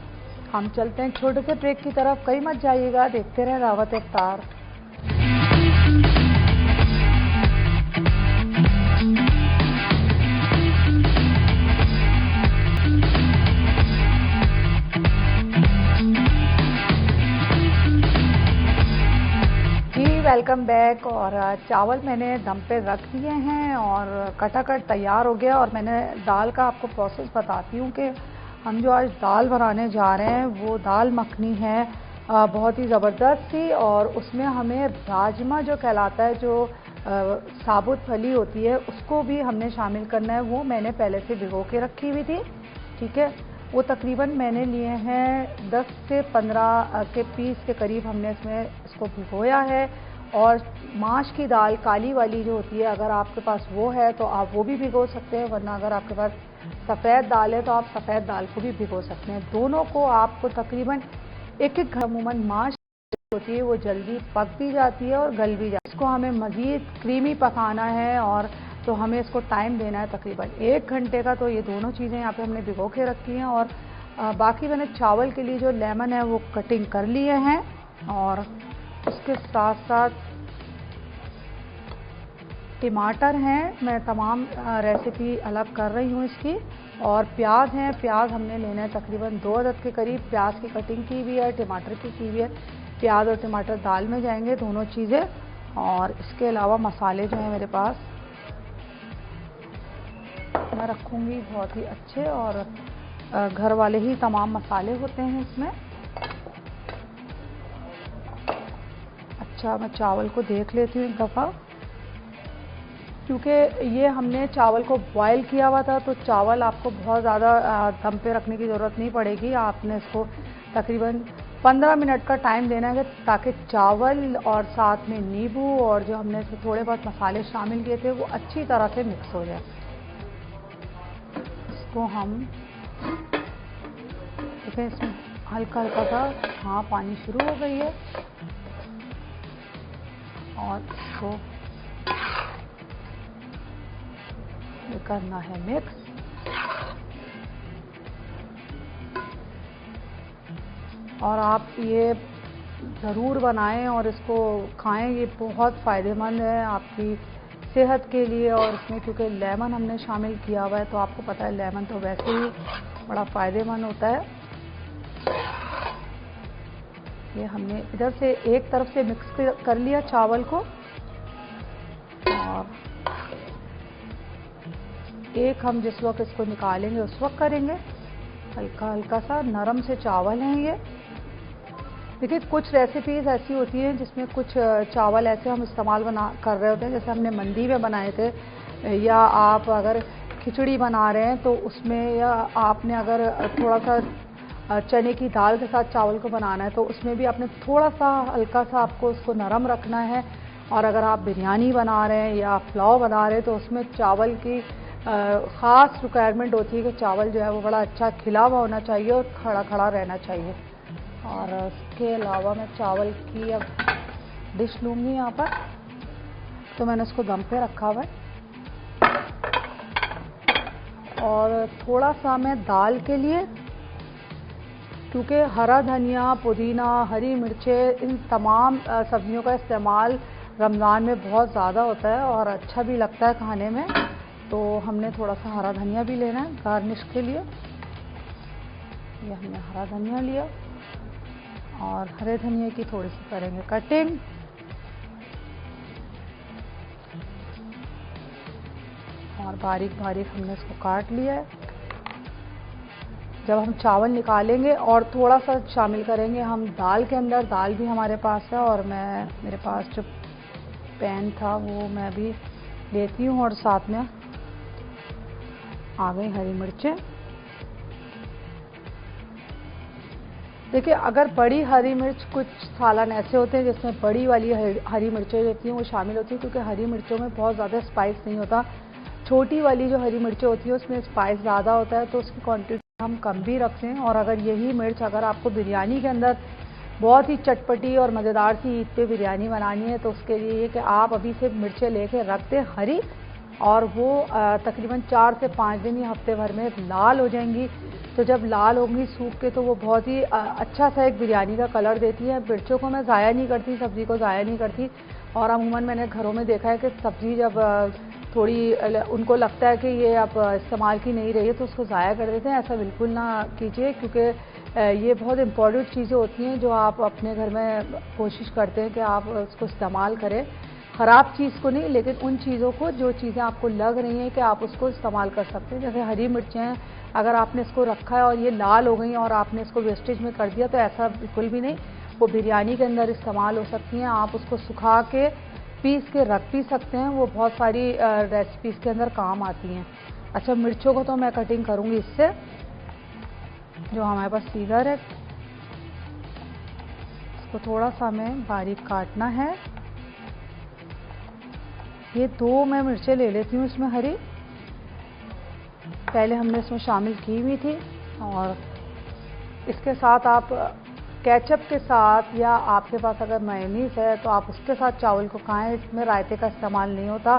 हम चलते हैं छोटे से ब्रेक की तरफ। कहीं मत जाइएगा, देखते रहें दावत इफ्तार। Welcome back. और चावल मैंने दम पे रख दिए हैं और कटाकट तैयार हो गया। और मैंने दाल का आपको प्रोसेस बताती हूँ कि हम जो आज दाल बनाने जा रहे हैं वो दाल मखनी है, बहुत ही ज़बरदस्त सी। और उसमें हमें राजमा जो कहलाता है, जो साबुत फली होती है, उसको भी हमने शामिल करना है। वो मैंने पहले से भिगो के रखी हुई थी, ठीक है। वो तकरीबन मैंने लिए हैं 10 से 15 के पीस के करीब हमने इसको भिगोया है। और माश की दाल काली वाली जो होती है, अगर आपके पास वो है तो आप वो भी भिगो सकते हैं, वरना अगर आपके पास सफ़ेद दाल है तो आप सफ़ेद दाल को भी भिगो सकते हैं। दोनों को आपको तकरीबन एक अमूमन माश होती है वो जल्दी पक भी जाती है और गल भी जाती है। इसको हमें मज़ीद क्रीमी पकाना है, और तो हमें इसको टाइम देना है तकरीबन 1 घंटे का। तो ये दोनों चीज़ें यहाँ पे हमने भिगो के रखी हैं। और बाकी मैंने चावल के लिए जो लेमन है वो कटिंग कर लिए हैं, और उसके साथ साथ टमाटर हैं, मैं तमाम रेसिपी अलग कर रही हूँ इसकी। और प्याज हैं, प्याज हमने लेना है तकरीबन 2 अदद के करीब। प्याज की कटिंग की हुई है, टमाटर की हुई है। प्याज और टमाटर दाल में जाएंगे दोनों चीज़ें। और इसके अलावा मसाले जो हैं मेरे पास, मैं रखूँगी बहुत ही अच्छे और घर वाले ही तमाम मसाले होते हैं इसमें। अच्छा, मैं चावल को देख लेती हूँ एक दफ़ा, क्योंकि ये हमने चावल को बॉयल किया हुआ था, तो चावल आपको बहुत ज़्यादा दम पे रखने की ज़रूरत नहीं पड़ेगी। आपने इसको तकरीबन 15 मिनट का टाइम देना है, ताकि चावल और साथ में नींबू और जो हमने इसमें थोड़े बहुत मसाले शामिल किए थे वो अच्छी तरह से मिक्स हो जाए। इसको हम देखें, इसमें हल्का हल्का सा, हाँ, पानी शुरू हो गई है। और इसको करना है मिक्स। और आप ये ज़रूर बनाएं और इसको खाएं, ये बहुत फ़ायदेमंद है आपकी सेहत के लिए। और इसमें क्योंकि लेमन हमने शामिल किया हुआ है, तो आपको पता है लेमन तो वैसे ही बड़ा फ़ायदेमंद होता है। ये हमने इधर से एक तरफ से मिक्स कर लिया चावल को, और एक हम जिस वक्त इसको निकालेंगे उस वक्त करेंगे। हल्का हल्का सा नरम से चावल हैं ये। देखिए, कुछ रेसिपीज़ ऐसी होती हैं जिसमें कुछ चावल ऐसे हम इस्तेमाल कर रहे होते हैं, जैसे हमने मंदी में बनाए थे, या आप अगर खिचड़ी बना रहे हैं तो उसमें, या आपने अगर थोड़ा सा चने की दाल के साथ चावल को बनाना है तो उसमें भी आपने थोड़ा सा हल्का सा आपको उसको नरम रखना है। और अगर आप बिरयानी बना रहे हैं या पुलाव बना रहे हैं तो उसमें चावल की ख़ास रिक्वायरमेंट होती है कि चावल जो है वो बड़ा अच्छा खिला हुआ होना चाहिए और खड़ा खड़ा रहना चाहिए। और इसके अलावा मैं चावल की अब डिश लूँगी यहाँ पर। तो मैंने इसको दम पे रखा हुआ है और थोड़ा सा मैं दाल के लिए, क्योंकि हरा धनिया, पुदीना, हरी मिर्चें, इन तमाम सब्जियों का इस्तेमाल रमज़ान में बहुत ज़्यादा होता है और अच्छा भी लगता है खाने में, तो हमने थोड़ा सा हरा धनिया भी लेना है गार्निश के लिए। ये हमने हरा धनिया लिया और हरे धनिया की थोड़ी सी करेंगे कटिंग। और बारीक बारीक हमने इसको काट लिया है। जब हम चावल निकालेंगे और थोड़ा सा शामिल करेंगे हम दाल के अंदर, दाल भी हमारे पास है और मेरे पास जो पैन था वो मैं भी लेती हूँ। और साथ में आ गई हरी मिर्चें। देखिए, अगर बड़ी हरी मिर्च, कुछ सालन ऐसे होते हैं जिसमें बड़ी वाली हरी मिर्चें रहती हैं वो शामिल होती हैं, क्योंकि हरी मिर्चों में बहुत ज़्यादा स्पाइस नहीं होता। छोटी वाली जो हरी मिर्चें होती है उसमें स्पाइस ज़्यादा होता है, तो उसकी क्वांटिटी हम कम भी रखते हैं। और अगर यही मिर्च अगर आपको बिरयानी के अंदर बहुत ही चटपटी और मज़ेदार सी ईद पे बिरयानी बनानी है, तो उसके लिए ये कि आप अभी से मिर्चें लेके रख दें हरी, और वो तकरीबन 4 से 5 दिन या हफ्ते भर में लाल हो जाएंगी। तो जब लाल होंगी सूख के, तो वो बहुत ही अच्छा सा एक बिरयानी का कलर देती है। मिर्चों को मैं ज़ाया नहीं करती, सब्ज़ी को ज़ाया नहीं करती। और अमूमन मैंने घरों में देखा है कि सब्ज़ी जब थोड़ी उनको लगता है कि ये अब इस्तेमाल की नहीं रही है तो उसको ज़ाया कर देते हैं। ऐसा बिल्कुल ना कीजिए, क्योंकि ये बहुत इम्पॉर्टेंट चीज़ें होती हैं जो आप अपने घर में कोशिश करते हैं कि आप उसको इस्तेमाल करें। ख़राब चीज़ को नहीं, लेकिन उन चीज़ों को जो चीज़ें आपको लग रही हैं कि आप उसको इस्तेमाल कर सकते हैं। जैसे हरी मिर्चें हैं, अगर आपने इसको रखा है और ये लाल हो गई और आपने इसको वेस्टेज में कर दिया, तो ऐसा बिल्कुल भी नहीं। वो बिरयानी के अंदर इस्तेमाल हो सकती हैं। आप उसको सुखा के पीस के रख भी सकते हैं, वो बहुत सारी रेसिपीज़ के अंदर काम आती हैं। अच्छा, मिर्चों को तो मैं कटिंग करूँगी इससे, जो हमारे पास सीजर है, इसको थोड़ा सा हमें बारीक काटना है। ये 2 मैं मिर्चें ले लेती हूँ इसमें हरी, पहले हमने इसमें शामिल की हुई थी। और इसके साथ आप केचप के साथ, या आपके पास अगर मेयोनीज़ है तो आप उसके साथ चावल को खाएं। इसमें रायते का इस्तेमाल नहीं होता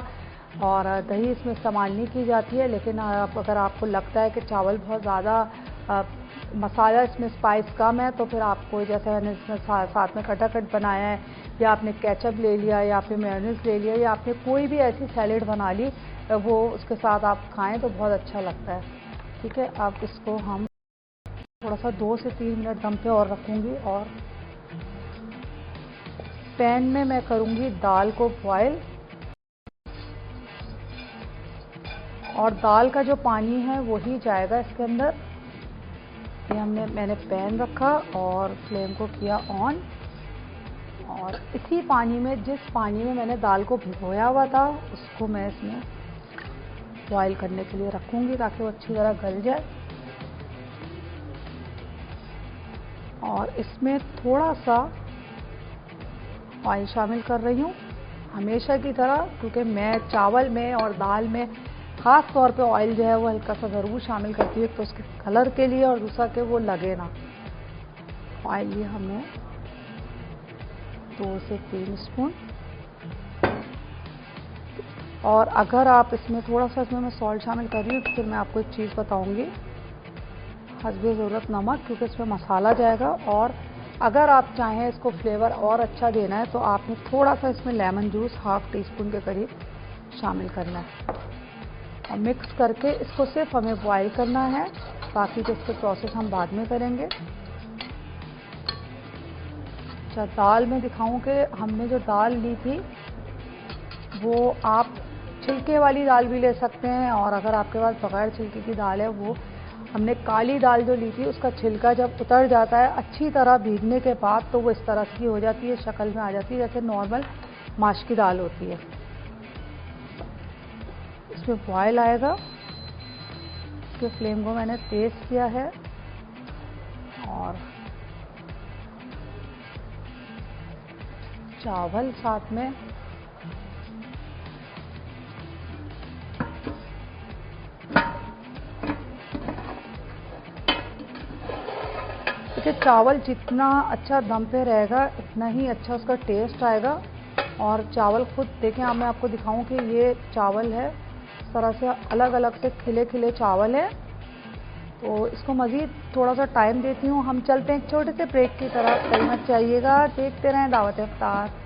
और दही इसमें इस्तेमाल नहीं की जाती है। लेकिन अगर आपको लगता है कि चावल बहुत ज़्यादा मसाला इसमें स्पाइस कम है, तो फिर आपको, जैसे मैंने इसमें साथ में कटाकट बनाया है, या आपने केचप ले लिया, या आपने मेयोनीज़ ले लिया, या आपने कोई भी ऐसी सैलेड बना ली, वो उसके साथ आप खाएं तो बहुत अच्छा लगता है। ठीक है, अब इसको हम थोड़ा सा 2 से 3 मिनट दम पे और रखूँगी। और पैन में मैं करूँगी दाल को बॉयल, और दाल का जो पानी है वही जाएगा इसके अंदर। ये मैंने पैन रखा और फ्लेम को किया ऑन, और इसी पानी में, जिस पानी में मैंने दाल को भिगोया हुआ था, उसको मैं इसमें बॉयल करने के लिए रखूँगी ताकि वो अच्छी तरह गल जाए। और इसमें थोड़ा सा ऑयल शामिल कर रही हूँ हमेशा की तरह, क्योंकि मैं चावल में और दाल में ख़ास तौर पे ऑयल जो है वो हल्का सा ज़रूर शामिल करती हूँ, तो उसके कलर के लिए, और दूसरा कि वो लगे ना। ऑयल ये हमने 2 से 3 स्पून। और अगर आप इसमें थोड़ा सा, इसमें मैं सॉल्ट शामिल कर रही हूँ, तो फिर मैं आपको एक चीज़ बताऊँगी, हस्बे ज़रूरत नमक, क्योंकि इसमें मसाला जाएगा। और अगर आप चाहें इसको फ्लेवर और अच्छा देना है, तो आपने थोड़ा सा इसमें लेमन जूस ½ टीस्पून के करीब शामिल करना है। और मिक्स करके इसको सिर्फ हमें बॉयल करना है, बाकी जो इसके प्रोसेस हम बाद में करेंगे। अच्छा, दाल में दिखाऊं कि हमने जो दाल ली थी वो आप छिलके वाली दाल भी ले सकते हैं, और अगर आपके पास बगैर छिलके की दाल है, वो हमने काली दाल जो ली थी उसका छिलका जब उतर जाता है अच्छी तरह भीगने के बाद, तो वो इस तरह की हो जाती है, शक्ल में आ जाती है जैसे नॉर्मल माश की दाल होती है। इसमें बॉयल आएगा, इसके फ्लेम को मैंने तेज़ किया है, और चावल साथ में देखिए चावल जितना अच्छा दम पे रहेगा इतना ही अच्छा उसका टेस्ट आएगा। और चावल खुद देखें, अब मैं आपको दिखाऊं कि ये चावल है इस तरह से अलग अलग से खिले खिले चावल है। तो इसको मज़ीद थोड़ा सा टाइम देती हूँ। हम चलते हैं एक छोटे से ब्रेक की तरफ, कहीं मत जाइएगा, देखते रहें दावत इफ्तार।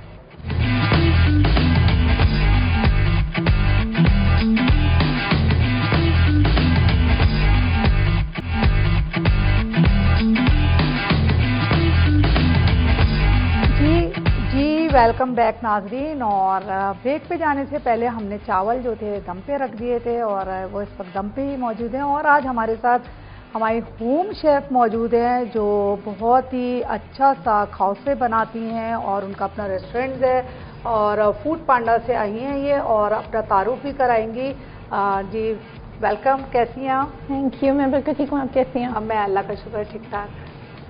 वेलकम बैक नाजरीन। और ब्रेक पे जाने से पहले हमने चावल जो थे दम पे रख दिए थे और वो इस वक्त दम पे ही मौजूद हैं। और आज हमारे साथ हमारी होम शेफ़ मौजूद हैं जो बहुत ही अच्छा सा खौसे बनाती हैं और उनका अपना रेस्टोरेंट है और फूड पांडा से आई हैं ये और अपना तारुफ भी कराएंगी। जी वेलकम, कैसी हैं आप?
थैंक यू, मैं बिल्कुल ठीक हूँ, आप कैसी हैं?
अब मैं अल्लाह का शुक्र ठीक ठाक।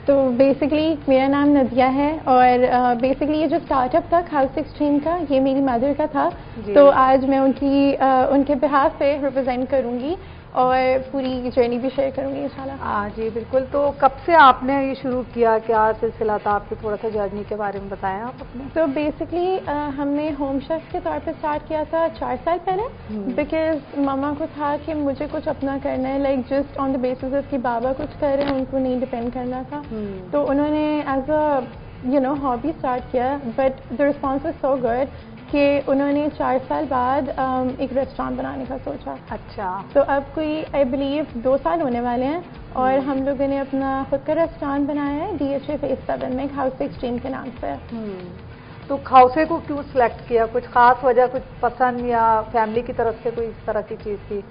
तो बेसिकली मेरा नाम नदिया है और बेसिकली ये जो स्टार्टअप था हाउस एक्सट्रीम का, ये मेरी मदर का था। तो आज मैं उनके बिहाफ पे रिप्रेजेंट करूँगी और पूरी जर्नी भी शेयर करूँगी इंशाल्लाह।
हाँ जी बिल्कुल। तो कब से आपने ये शुरू किया, क्या सिलसिला था आपके, थोड़ा सा जर्नी के बारे में बताएं आप अपने।
तो बेसिकली हमने होम शेफ के तौर पे स्टार्ट किया था 4 साल पहले, बिकॉज मामा को था कि मुझे कुछ अपना करना है, like just on the basis कि बाबा कुछ कर रहे हैं, उनको नहीं डिपेंड करना था। तो उन्होंने एज अ हॉबी स्टार्ट किया, but the response was so good कि उन्होंने 4 साल बाद एक रेस्टोरेंट बनाने का सोचा।
अच्छा।
तो अब कोई आई बिलीव 2 साल होने वाले हैं और हम लोगों ने अपना खुद का रेस्टोरेंट बनाया है DHA फेज 7 में हाउस एक्सट्रीम के नाम से।
तो खौसे को क्यों सिलेक्ट किया, कुछ खास वजह, कुछ पसंद या फैमिली की तरफ से कोई इस तरह की चीज़ थी?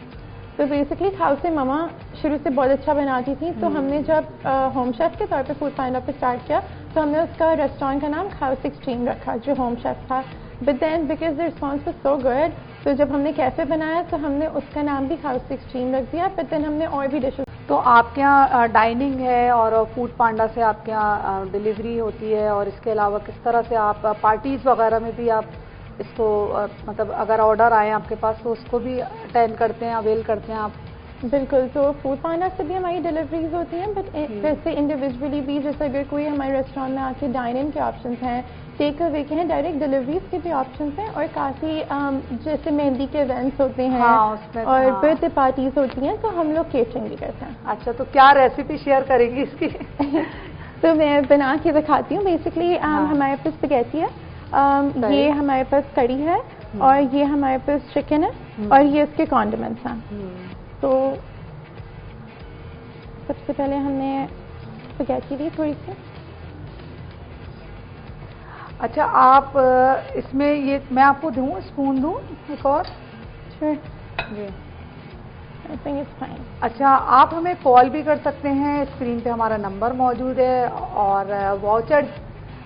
तो बेसिकली खौसे मामा शुरू से बहुत अच्छा बनाती थी। तो हमने जब होम शेफ के तौर पे फूड पांडा पे स्टार्ट किया तो हमने उसका रेस्टोरेंट का नाम हाउस एक्सट्रीम रखा जो होम शेफ था। But then because the response was so good, तो जब हमने कैफ़े बनाया तो हमने उसका नाम भी हाउस एक्सट्रीम रख दिया। बट देन हमने और भी डिशेस।
तो आपके यहाँ डाइनिंग है और फूड पांडा से आपके यहाँ डिलीवरी होती है, और इसके अलावा किस तरह से आप पार्टीज़ वगैरह में भी आप इसको मतलब अगर ऑर्डर आए आपके पास तो उसको भी अटेंड करते हैं, अवेल करते हैं आप?
बिल्कुल। तो फूड पांडा से भी हमारी डिलीवरीज होती हैं, बट वैसे इंडिविजुअली भी, जैसे अगर कोई हमारे रेस्टोरेंट में आके डाइन इन के ऑप्शंस हैं, टेक अवे के हैं, डायरेक्ट डिलीवरीज के भी ऑप्शंस हैं, और काफ़ी जैसे मेहंदी के इवेंट्स होते हैं और बर्थडे पार्टीज होती हैं तो हम लोग केटरिंग भी करते हैं।
अच्छा, तो क्या रेसिपी शेयर करेंगी इसकी?
तो मैं बना के दिखाती हूँ। बेसिकली हमारे पास स्पैगेटी है, ये हमारे पास कड़ी है और ये हमारे पास चिकन है और ये इसके कॉन्डिमेंट्स हैं। तो सबसे पहले हमने स्पैगेटी ली थोड़ी सी।
अच्छा, आप इसमें ये मैं आपको दूँ, स्पून दूँ एक और?
श्योर
जी,
आई थिंक इट्स फाइन।
अच्छा, आप हमें कॉल भी कर सकते हैं, स्क्रीन पे हमारा नंबर मौजूद है, और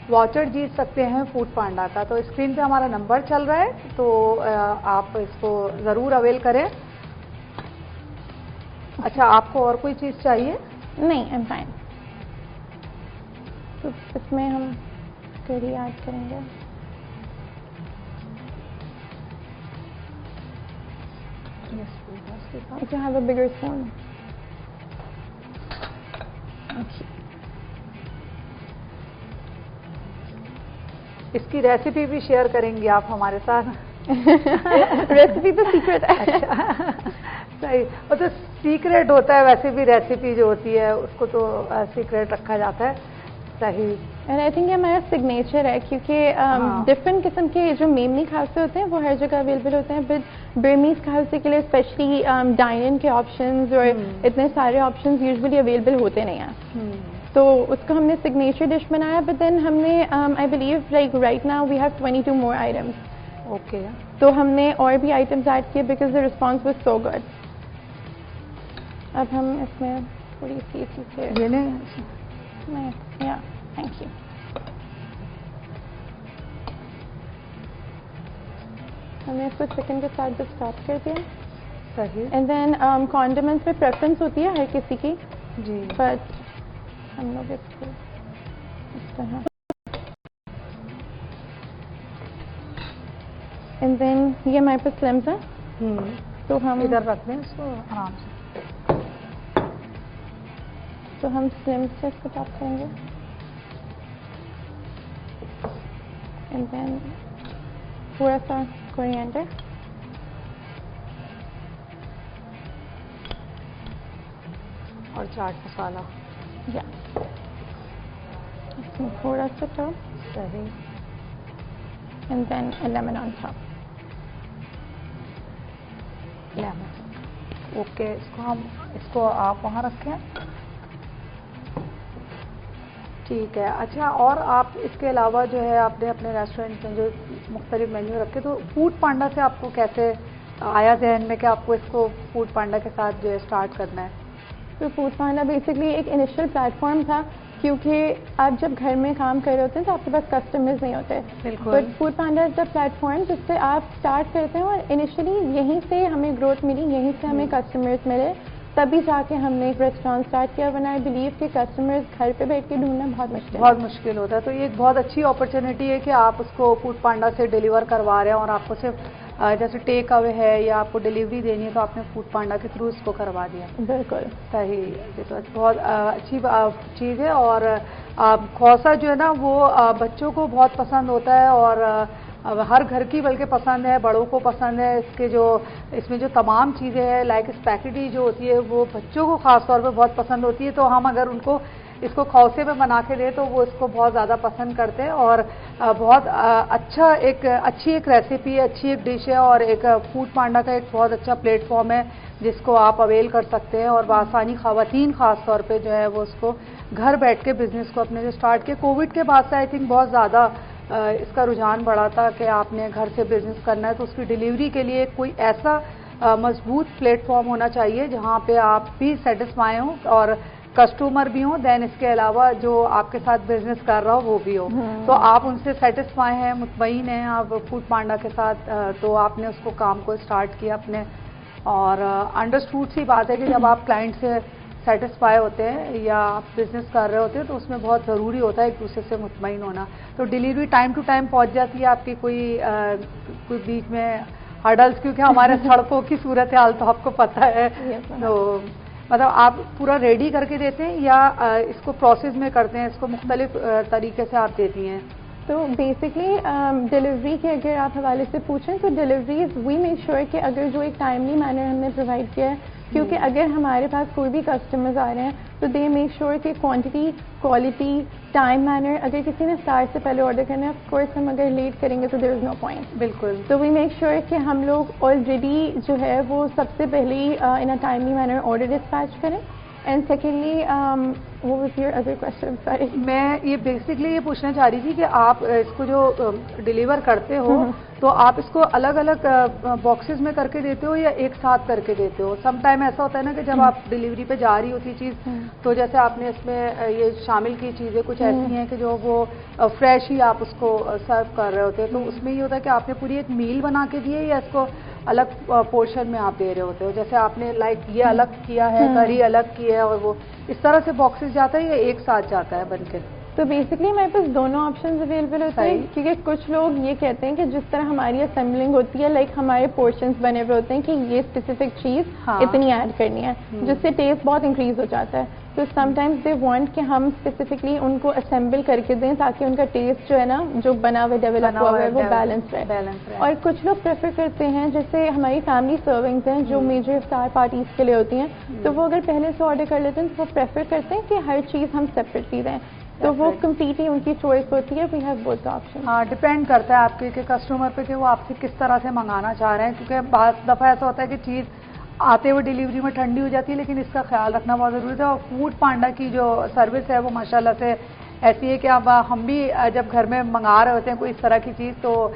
वाउचर जीत सकते हैं फूड पांडा का। तो स्क्रीन पे हमारा नंबर चल रहा है, तो आप इसको ज़रूर अवेल करें। अच्छा, आपको और कोई चीज़ चाहिए?
नहीं, आई एम फाइन। तो इसमें हम करी ऐड करेंगे। If you have a bigger spoon. Okay.
इसकी रेसिपी भी शेयर करेंगी आप हमारे साथ?
रेसिपी तो सीक्रेट है।
अच्छा, सही। वो तो सीक्रेट होता है, वैसे भी रेसिपी जो होती है उसको तो सीक्रेट रखा जाता है। सही।
एंड आई थिंक ये हमारा सिग्नेचर है, क्योंकि डिफरेंट किस्म के जो मेमनी खाउसे होते हैं वो हर जगह अवेलेबल होते हैं, बट बर्मीज खाउसे के लिए स्पेशली डाइन इन के ऑप्शंस और इतने सारे ऑप्शंस यूजुअली अवेलेबल होते नहीं हैं। तो उसको हमने सिग्नेचर डिश बनाया, बट देन हमने I believe like right now we have 22 more items.
Okay.
तो हमने और भी आइटम्स ऐड किए because the response was so good. अब हम इसमें थोड़ी सी चीज़ें या थैंक यू। हमने इसको चिकन के साथ जब स्टार्ट कर दिया।
सही।
एंड देन कॉन्डिमेंट्स में प्रेफरेंस होती है हर किसी की
जी,
बट हम लोग इसको इस तरह। एंड देन ये हमारे पास स्लिम्स है, तो हम
इधर रख दें इसको आराम से।
तो हम स्लिम से इसको टॉप करेंगे एंड देन थोड़ा सा कोरिएंडर
और चाट मसाला
या इसमें थोड़ा सा टॉप
सही
and then lemon on top
lemon. Okay, इसको आप वहाँ रखें। ठीक है। अच्छा, और आप इसके अलावा जो है आपने अपने रेस्टोरेंट में जो मुख्तलिफ मेन्यू रखे, तो फूड पांडा से आपको कैसे आया जहन में कि आपको इसको फूड पांडा के साथ जो है स्टार्ट करना है?
तो फूड पांडा बेसिकली एक इनिशियल प्लेटफॉर्म था, क्योंकि आप जब घर में काम कर रहे होते हैं तो आपके पास कस्टमर्स नहीं होते।
बिल्कुल।
But food Panda is the platform जिससे आप स्टार्ट करते हैं, और इनिशियली यहीं से हमें ग्रोथ मिली, यहीं से हमें कस्टमर्स मिले, तभी जाके हमने एक रेस्टोरेंट स्टार्ट किया। वन आई बिलीव कि कस्टमर्स घर पे बैठ के ढूंढना बहुत मुश्किल
होता है। तो ये एक बहुत अच्छी अपॉर्चुनिटी है कि आप उसको फूड पांडा से डिलीवर करवा रहे हैं, और आपको सिर्फ जैसे टेक अवे है या आपको डिलीवरी देनी है तो आपने फूड पांडा के थ्रू इसको करवा दिया।
बिल्कुल
सही। ये तो बहुत अच्छी चीज़ है। और खौसा जो है ना वो बच्चों को बहुत पसंद होता है, और हर घर की बल्कि पसंद है, बड़ों को पसंद है। इसमें जो तमाम चीज़ें हैं लाइक स्पैगेटी जो होती है वो बच्चों को ख़ास तौर पे बहुत पसंद होती है। तो हम अगर उनको इसको खौसे में बना के दें तो वो इसको बहुत ज़्यादा पसंद करते हैं, और बहुत अच्छी एक रेसिपी है, अच्छी एक डिश है, और एक फूड पांडा का एक बहुत अच्छा प्लेटफॉर्म है जिसको आप अवेल कर सकते हैं। और बासानी ख़वातीन ख़ास तौर पे जो है वो उसको घर बैठ के बिज़नेस को अपने जो स्टार्ट किया कोविड के बाद से, आई थिंक बहुत ज़्यादा इसका रुझान बढ़ा था कि आपने घर से बिज़नेस करना है तो उसकी डिलीवरी के लिए कोई ऐसा मजबूत प्लेटफॉर्म होना चाहिए जहाँ पे आप भी सेटिस्फाई हों और कस्टमर भी हो, देन इसके अलावा जो आपके साथ बिजनेस कर रहा हो वो भी हो। तो आप उनसे सेटिस्फाई हैं, मुतमईन हैं आप फूड पांडा के साथ, तो आपने उसको काम को स्टार्ट किया अपने। और अंडरस्टूड सी बात है कि जब आप क्लाइंट से सेटिस्फाई होते हैं या आप बिजनेस कर रहे होते हैं तो उसमें बहुत ज़रूरी होता है एक दूसरे से मुतमईन होना। तो डिलीवरी टाइम टू टाइम पहुंच जाती है आपकी? कोई बीच में हर्डल्स, क्योंकि हमारे सड़कों की सूरत हाल तो आपको पता है, तो मतलब आप पूरा रेडी करके देते हैं या इसको प्रोसेस में करते हैं, इसको मुख्तलिफ तरीके से आप देती हैं?
तो बेसिकली डिलीवरी के अगर आप हवाले से पूछें तो डिलीवरीज वी मेक श्योर कि अगर जो एक टाइमली मैनर हमने प्रोवाइड किया है, क्योंकि अगर हमारे पास कोई भी कस्टमर्स आ रहे हैं तो दे मेक श्योर कि क्वांटिटी, क्वालिटी, टाइम मैनर, अगर किसी ने स्टार्ट से पहले ऑर्डर करना है, ऑफ कोर्स हम अगर लेट करेंगे तो देयर इज नो पॉइंट।
बिल्कुल।
तो वी मेक श्योर कि हम लोग ऑलरेडी जो है वो सबसे पहले in a timely manner order dispatch करें। एंड सेकेंडली वो was your other question? Sorry,
मैं ये बेसिकली ये पूछना चाह रही थी कि आप इसको जो डिलीवर करते हो तो आप इसको अलग अलग बॉक्सेस में करके देते हो या एक साथ करके देते हो? सम टाइम ऐसा होता है ना कि जब आप डिलीवरी पे जा रही होती चीज़, तो जैसे आपने इसमें ये शामिल की चीज़ें कुछ ऐसी हैं कि जो वो फ्रेश ही आप उसको सर्व कर रहे होते हैं, तो उसमें ये होता है कि आपने पूरी एक मील बना के दी है या इसको अलग पोर्शन में आप दे रहे होते हो? जैसे आपने लाइक ये अलग किया है, करी अलग की है, और वो इस तरह से बॉक्सेस जाता है या एक साथ जाता है बनके?
तो बेसिकली हमारे पास दोनों ऑप्शंस अवेलेबल होते हैं, क्योंकि कुछ लोग ये कहते हैं कि जिस तरह हमारी असेंबलिंग होती है, लाइक हमारे पोर्शंस बने हुए होते हैं कि ये स्पेसिफिक चीज़ इतनी ऐड करनी है, जिससे टेस्ट बहुत इंक्रीज हो जाता है। तो समटाइम्स दे वांट कि हम स्पेसिफिकली उनको असेंबल करके दें ताकि उनका टेस्ट जो है ना, जो बना हुआ डेवलप हुआ है, वो बैलेंस रहे। और कुछ लोग प्रेफर करते हैं, जैसे हमारी फैमिली सर्विंग्स हैं जो मेजर स्टार पार्टीज के लिए होती हैं, तो वो अगर पहले से ऑर्डर कर लेते हैं तो वो प्रेफर करते हैं कि हर चीज़ हम सेपरेटली दें। तो वो कम्प्लीटली उनकी चॉइस होती है। We have both option.
हाँ, डिपेंड करता है आपके के कस्टमर पे कि वो आपसे किस तरह से मंगाना चाह रहे हैं, क्योंकि बहुत दफ़ा ऐसा होता है कि चीज़ आते हुए डिलीवरी में ठंडी हो जाती है, लेकिन इसका ख्याल रखना बहुत ज़रूरी है। और फूड पांडा की जो सर्विस है वो माशाल्लाह से ऐसी है कि अब हम भी जब घर में मंगा रहे होते हैं कोई इस तरह की चीज़, तो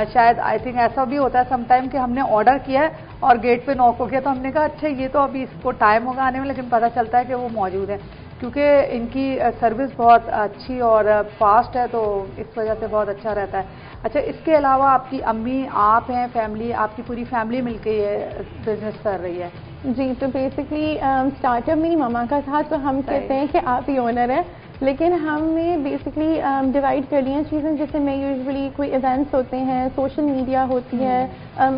शायद आई थिंक ऐसा भी होता है समटाइम कि हमने ऑर्डर किया है और गेट पे नॉक हो गया, तो हमने कहा अच्छा ये तो अभी इसको टाइम होगा आने में, लेकिन पता चलता है कि वो मौजूद है, क्योंकि इनकी सर्विस बहुत अच्छी और फास्ट है, तो इस वजह से बहुत अच्छा रहता है। अच्छा, इसके अलावा आपकी अम्मी, आप हैं, फैमिली, आपकी पूरी फैमिली मिलके ये बिजनेस कर रही है?
जी, तो बेसिकली स्टार्टअप मेरी मामा का था, तो हम कहते हैं कि आप ही ओनर हैं, लेकिन हमने बेसिकली डिवाइड कर लिया चीज़ें। जैसे मैं यूजुअली कोई इवेंट्स होते हैं, सोशल मीडिया होती है,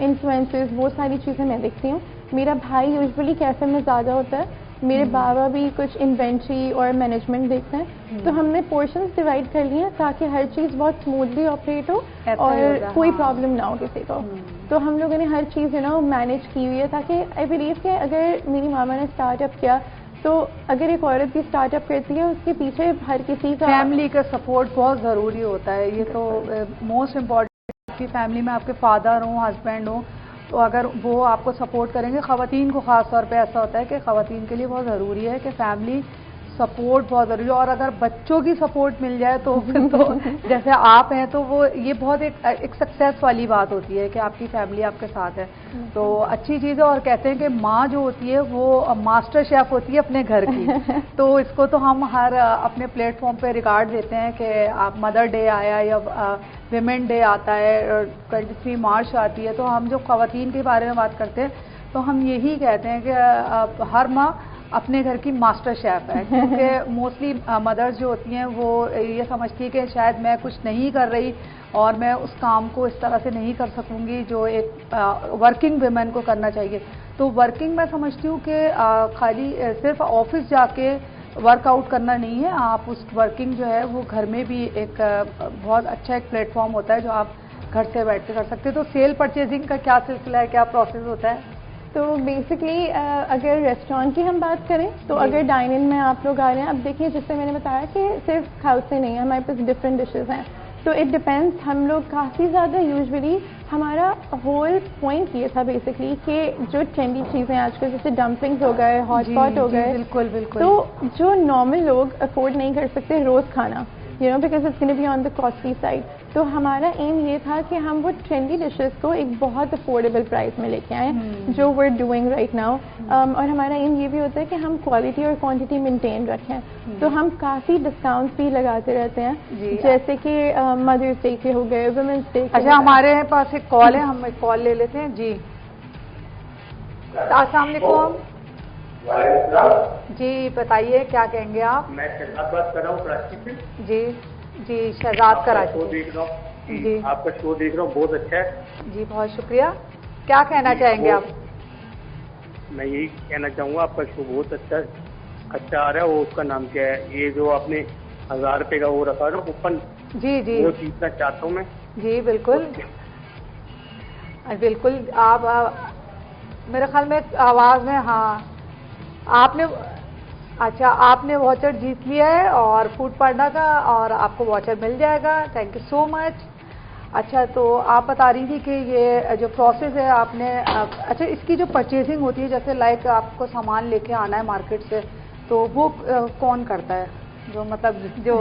इन्फ्लुएंसर्स, वो सारी चीज़ें मैं देखती हूँ। मेरा भाई यूजुअली कैफे में ज़्यादा होता है, मेरे बाबा भी कुछ इन्वेंट्री और मैनेजमेंट देखते हैं, तो हमने पोर्शंस डिवाइड कर लिए हैं ताकि हर चीज़ बहुत स्मूथली ऑपरेट हो और कोई प्रॉब्लम ना हो किसी को। तो हम लोगों ने हर चीज़ मैनेज की हुई है ताकि आई बिलीव कि अगर मेरी मामा ने स्टार्टअप किया तो अगर एक औरत भी स्टार्टअप करती है उसके पीछे हर किसी का
फैमिली का सपोर्ट बहुत ज़रूरी होता है। ये तो मोस्ट इम्पॉर्टेंट, आपकी फैमिली में आपके फादर हों, हस्बैंड हों, तो अगर वो आपको सपोर्ट करेंगे, ख़वातीन को ख़ास तौर पे ऐसा होता है कि ख़वातीन के लिए बहुत ज़रूरी है कि फैमिली सपोर्ट बहुत ज़रूरी है। और अगर बच्चों की सपोर्ट मिल जाए तो फिर तो जैसे आप हैं तो वो ये बहुत एक सक्सेस वाली बात होती है कि आपकी फैमिली आपके साथ है, तो अच्छी चीज़ है। और कहते हैं कि माँ जो होती है वो मास्टर शेफ़ होती है अपने घर की। तो इसको तो हम हर अपने प्लेटफॉर्म पे रिकॉर्ड देते हैं कि आप मदर डे आया या विमेन डे आता है, 23 मार्च आती है, तो हम जो ख़वातीन के बारे में बात करते हैं तो हम यही कहते हैं कि हर माँ अपने घर की मास्टर शेफ़ है, क्योंकि मोस्टली मदर्स जो होती हैं वो ये समझती है कि शायद मैं कुछ नहीं कर रही और मैं उस काम को इस तरह से नहीं कर सकूंगी जो एक वर्किंग वुमेन को करना चाहिए। तो वर्किंग मैं समझती हूँ कि खाली सिर्फ ऑफिस जाके वर्कआउट करना नहीं है, आप उस वर्किंग जो है वो घर में भी एक बहुत अच्छा एक प्लेटफॉर्म होता है जो आप घर से बैठ के कर सकते हैं। तो सेल परचेजिंग का क्या सिलसिला है, क्या प्रोसेस होता है?
तो बेसिकली अगर रेस्टोरेंट की हम बात करें तो अगर डाइनिंग में आप लोग आ रहे हैं, अब देखिए जैसे मैंने बताया कि सिर्फ खाउस से नहीं है, हमारे पास डिफरेंट डिशेस हैं, तो इट डिपेंड्स। हम लोग काफ़ी ज़्यादा यूजुअली हमारा होल पॉइंट ये था बेसिकली कि जो ट्रेंडी चीज़ें आजकल जैसे डम्पलिंग्स हो गए, हॉट पॉट हो गए,
बिल्कुल बिल्कुल,
तो जो नॉर्मल लोग अफोर्ड नहीं कर सकते रोज़ खाना, because it's gonna be on the costly side, तो हमारा एम ये था कि हम वो ट्रेंडी डिशेस को एक बहुत अफोर्डेबल प्राइस में लेके आए, जो we are doing right now. और हमारा एम ये भी होता है कि हम क्वालिटी और क्वांटिटी मेंटेन रखें, तो हम काफ़ी डिस्काउंट्स भी लगाते रहते हैं, जैसे कि मदर्स डे के हो गए, वुमेन्स डे के।
अच्छा, हमारे पास एक कॉल है, हम एक कॉल ले लेते हैं जी। अस्सलाम वालेकुम जी, बताइए क्या कहेंगे आप?
मैं शहजाद बात कर रहा हूँ कराची से।
जी जी, शहजाद कराची।
शो देख रहा हूँ
जी,
आपका शो देख रहा हूँ, बहुत अच्छा है
जी, बहुत शुक्रिया। क्या कहना चाहेंगे आप?
मैं यही कहना चाहूँगा आपका शो बहुत अच्छा आ रहा है। वो उसका नाम क्या है, ये जो आपने 1000 रुपये का वो रखा है कूपन,
जी जी,
वो जीतना चाहता हूँ मैं।
जी बिल्कुल बिल्कुल। आप मेरे ख्याल में आवाज़ में, हाँ आपने, अच्छा आपने वॉचर जीत लिया है और फूड पांडा का, और आपको वॉचर मिल जाएगा। Thank you so much. अच्छा, तो आप बता रही थी कि ये जो प्रोसेस है आपने, अच्छा इसकी जो परचेजिंग होती है, जैसे लाइक आपको सामान लेके आना है मार्केट से, तो वो कौन करता है? जो मतलब जो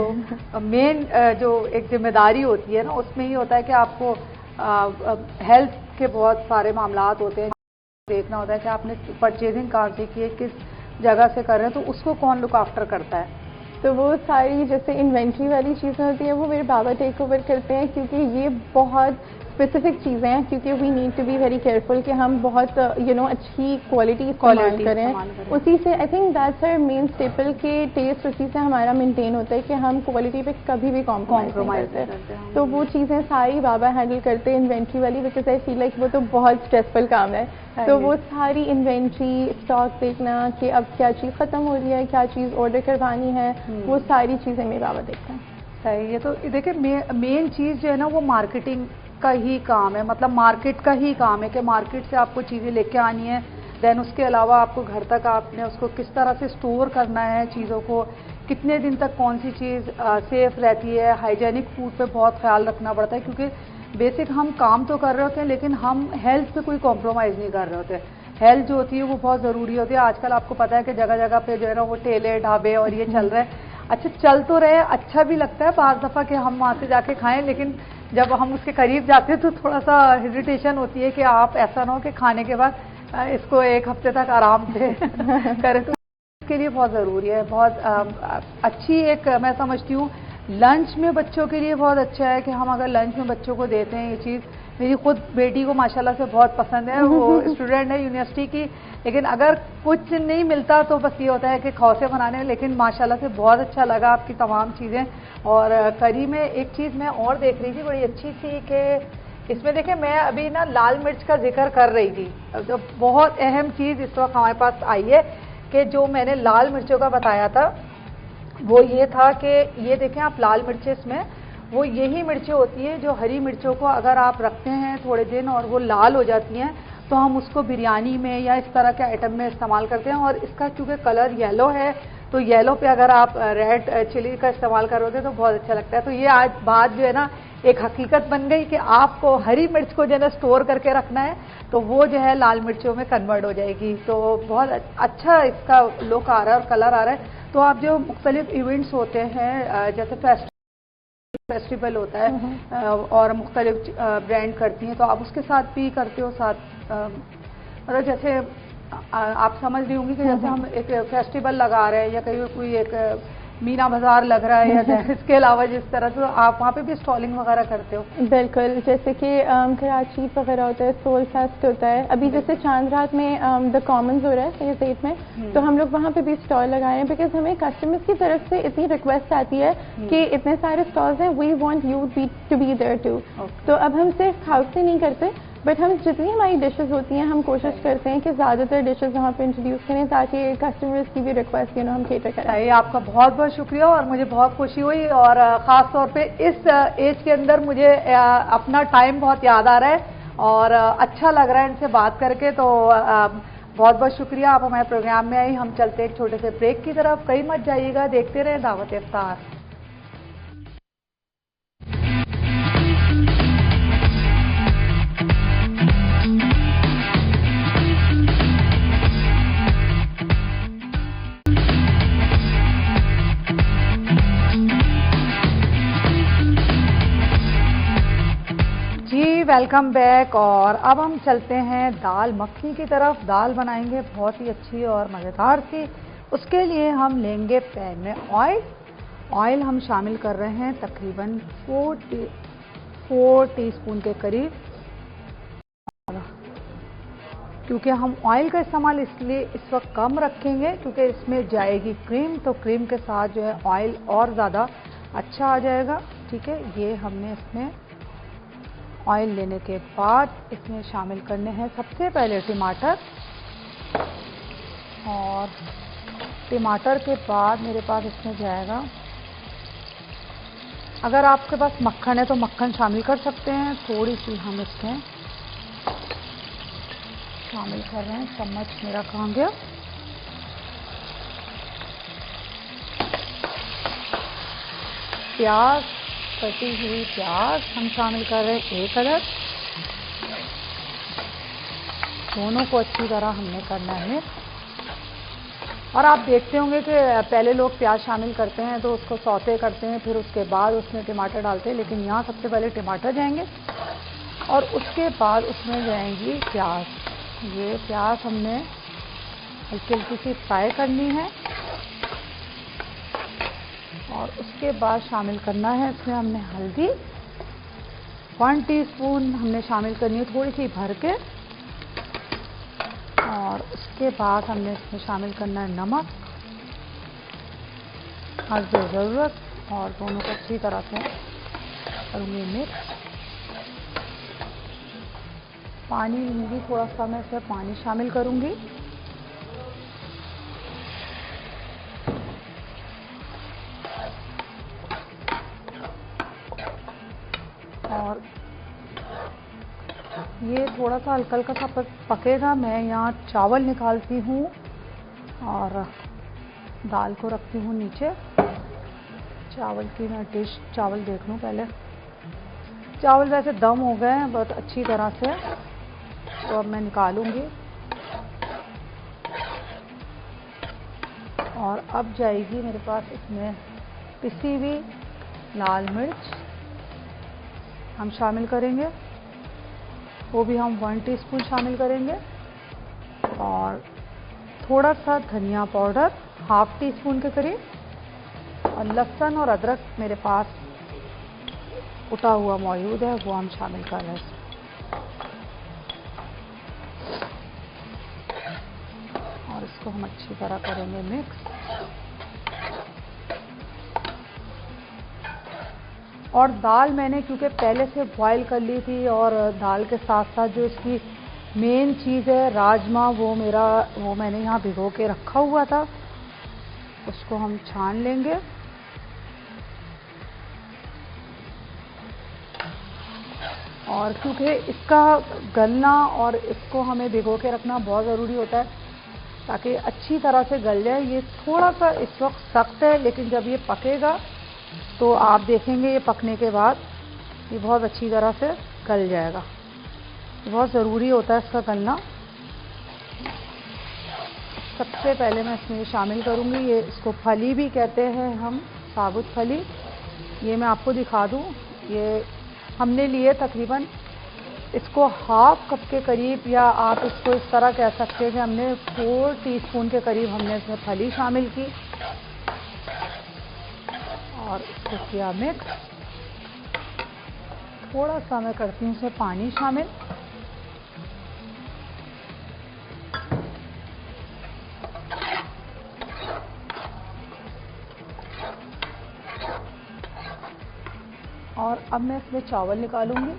मेन जो एक जिम्मेदारी होती है ना, उसमें ही होता है कि आपको हेल्थ के बहुत सारे मामलात होते हैं, देखना होता है कि आपने परचेजिंग कहाँ से की है, किस जगह से कर रहे हैं, तो उसको कौन लुक आफ्टर करता है?
तो वो सारी जैसे इन्वेंट्री वाली चीज़ें होती हैं वो मेरे बाबा टेक ओवर करते हैं, क्योंकि ये बहुत स्पेसिफिक चीज़ें हैं, क्योंकि we need to be very careful कि हम बहुत अच्छी क्वालिटी इस्तेमाल करें। उसी से I think that's our main staple के टेस्ट, उसी से हमारा मेंटेन होता है कि हम क्वालिटी पे कभी भी कॉम्प्रोमाइज करते हैं। तो वो चीज़ें सारी बाबा हैंडल करते हैं इन्वेंट्री वाली, बिकॉज आई फील लाइक वो तो बहुत स्ट्रेसफुल काम है। तो वो सारी इन्वेंट्री, स्टॉक देखना कि अब क्या चीज़ ख़त्म हो रही है, क्या चीज़ ऑर्डर करवानी है, वो सारी चीज़ें मेरे बाबा देखते हैं।
सही है। तो देखिए मेन चीज़ जो है ना वो मार्केटिंग का ही काम है, मतलब मार्केट का ही काम है कि मार्केट से आपको चीज़ें लेके आनी है, देन उसके अलावा आपको घर तक आपने उसको किस तरह से स्टोर करना है, चीज़ों को कितने दिन तक कौन सी चीज़ सेफ रहती है। हाइजेनिक फूड पे बहुत ख्याल रखना पड़ता है, क्योंकि बेसिक हम काम तो कर रहे होते हैं लेकिन हम हेल्थ पे कोई कॉम्प्रोमाइज़ नहीं कर रहे होते। हेल्थ जो होती है वो बहुत ज़रूरी होती है। आजकल आपको पता है कि जगह जगह पे जो है ना वो ठेले ढाबे और ये चल रहे हैं। अच्छा, चल तो रहे, अच्छा भी लगता है बाज़ दफ़ा कि हम वहाँ से जाके खाएं, लेकिन जब हम उसके करीब जाते हैं तो थोड़ा सा हेजिटेशन होती है कि आप ऐसा ना हो कि खाने के बाद इसको एक हफ्ते तक आराम से करें। तो इसके लिए बहुत ज़रूरी है, बहुत अच्छी एक मैं समझती हूँ। लंच में बच्चों के लिए बहुत अच्छा है कि हम अगर लंच में बच्चों को देते हैं ये चीज़। मेरी खुद बेटी को माशाल्लाह से बहुत पसंद है, वो स्टूडेंट है यूनिवर्सिटी की, लेकिन अगर कुछ नहीं मिलता तो बस ये होता है कि खौसे बनाने, लेकिन माशाल्लाह से बहुत अच्छा लगा आपकी तमाम चीज़ें। और करी में एक चीज़ मैं और देख रही थी बड़ी अच्छी थी कि इसमें देखिए मैं अभी ना लाल मिर्च का जिक्र कर रही थी, जो बहुत अहम चीज़ इस वक्त हमारे पास आई है कि जो मैंने लाल मिर्चों का बताया था वो ये था कि ये देखें आप लाल मिर्चें इसमें, वो यही मिर्चें होती हैं जो हरी मिर्चों को अगर आप रखते हैं थोड़े दिन और वो लाल हो जाती हैं तो हम उसको बिरयानी में या इस तरह के आइटम में इस्तेमाल करते हैं। और इसका चूँकि कलर येलो है तो येलो पे अगर आप रेड चिली का इस्तेमाल करोगे तो बहुत अच्छा लगता है। तो ये आज बात जो है ना एक हकीकत बन गई कि आपको हरी मिर्च को जो है ना स्टोर करके रखना है तो वो जो है लाल मिर्चों में कन्वर्ट हो जाएगी। तो बहुत अच्छा इसका लुक आ रहा है और कलर आ रहा है। तो आप जो मुख्तलिफ इवेंट्स होते हैं जैसे फेस्टिवल होता है और मुख्तलिफ ब्रांड करती हैं तो आप उसके साथ भी करते हो साथ मतलब जैसे आप समझ रही होंगी कि जैसे हम एक फेस्टिवल लगा रहे हैं या कहीं कोई एक मीना बाजार लग रहा है या इसके अलावा जिस तरह तो आप वहाँ पे भी स्टॉलिंग वगैरह करते हो?
बिल्कुल, जैसे कि कराची वगैरह होता है, सोल फेस्ट होता है, अभी जैसे चांद रात में द कॉमन्स हो रहा है ये सेट में, तो हम लोग वहाँ पे भी स्टॉल लगाए हैं बिकॉज हमें कस्टमर्स की तरफ से इतनी रिक्वेस्ट आती है कि इतने सारे स्टॉल्स हैं, we want you to be there too. तो अब हम सिर्फ हाउस से नहीं करते बट हम जितनी हमारी डिशेस होती हैं हम कोशिश करते हैं कि ज़्यादातर डिशेस वहाँ पे इंट्रोड्यूस करें ताकि कस्टमर्स की भी रिक्वेस्ट हम केटर करें।
आपका बहुत बहुत शुक्रिया और मुझे बहुत खुशी हुई और ख़ास तौर पे इस एज के अंदर मुझे अपना टाइम बहुत याद आ रहा है और अच्छा लग रहा है इनसे बात करके। तो बहुत बहुत शुक्रिया, आप हमारे प्रोग्राम में आई। हम चलते एक छोटे से ब्रेक की तरफ, कहीं मत जाइएगा, देखते रहें दावत इफ्तार। वेलकम बैक और अब हम चलते हैं दाल मखनी की तरफ। दाल बनाएंगे बहुत ही अच्छी और मज़ेदार सी। उसके लिए हम लेंगे पैन में ऑयल हम शामिल कर रहे हैं तकरीबन 4 टीस्पून के करीब। क्योंकि हम ऑयल का इस्तेमाल इसलिए इस वक्त कम रखेंगे क्योंकि इसमें जाएगी क्रीम, तो क्रीम के साथ जो है ऑयल और ज़्यादा अच्छा आ जाएगा। ठीक है, ये हमने इसमें ऑयल लेने के बाद इसमें शामिल करने हैं सबसे पहले टमाटर, और टमाटर के बाद मेरे पास इसमें जाएगा, अगर आपके पास मक्खन है तो मक्खन शामिल कर सकते हैं। थोड़ी सी हम इसमें शामिल कर रहे हैं, चम्मच मेरा कहाँ गया, प्याज, कटी हुई प्याज हम शामिल कर रहे हैं 1 अदद। दोनों को अच्छी तरह हमने करना है। और आप देखते होंगे कि पहले लोग प्याज शामिल करते हैं तो उसको सौते करते हैं, फिर उसके बाद उसमें टमाटर डालते हैं, लेकिन यहाँ सबसे पहले टमाटर जाएंगे और उसके बाद उसमें जाएंगी प्याज। ये प्याज हमने हल्की हल्की सी फ्राई करनी है और उसके बाद शामिल करना है इसमें हमने हल्दी 1 टीस्पून हमने शामिल करनी है, थोड़ी सी भर के। और उसके बाद हमने इसमें शामिल करना है नमक हस्ब ज़रूरत, और दोनों को अच्छी तरह से करूँगी मिक्स। पानी लूँगी, थोड़ा सा मैं इसमें पानी शामिल करूँगी। और ये थोड़ा सा हल्का हल्का सा पकेगा। मैं यहाँ चावल निकालती हूँ और दाल को रखती हूँ नीचे। चावल की मैं डिश, चावल देख लूँ पहले। चावल वैसे दम हो गए हैं बहुत अच्छी तरह से, तो अब मैं निकालूंगी। और अब जाएगी मेरे पास इसमें पिसी हुई लाल मिर्च हम शामिल करेंगे, वो भी हम 1 टीस्पून शामिल करेंगे। और थोड़ा सा धनिया पाउडर 1/2 टीस्पून के करीब। और लहसुन और अदरक मेरे पास कुटा हुआ मौजूद है, वो हम शामिल कर रहे हैं। और इसको हम अच्छी तरह करेंगे मिक्स। और दाल मैंने क्योंकि पहले से बॉईल कर ली थी और दाल के साथ साथ जो इसकी मेन चीज़ है राजमा, वो मैंने यहाँ भिगो के रखा हुआ था, उसको हम छान लेंगे। और क्योंकि इसका गलना और इसको हमें भिगो के रखना बहुत ज़रूरी होता है ताकि अच्छी तरह से गल जाए। ये थोड़ा सा इस वक्त सख्त है, लेकिन जब ये पकेगा तो आप देखेंगे ये पकने के बाद ये बहुत अच्छी तरह से गल जाएगा। बहुत ज़रूरी होता है इसका गलना। सबसे पहले मैं इसमें शामिल करूँगी, ये इसको फली भी कहते हैं हम, साबुत फली। ये मैं आपको दिखा दूँ, ये हमने लिए तकरीबन इसको हाफ कप के करीब, या आप इसको इस तरह कह सकते हैं कि हमने 4 टीस्पून के करीब हमने इसमें फली शामिल की और इसको किया मिक्स। थोड़ा सा मैं करती हूँ इसमें पानी शामिल। और अब मैं इसमें चावल निकालूंगी।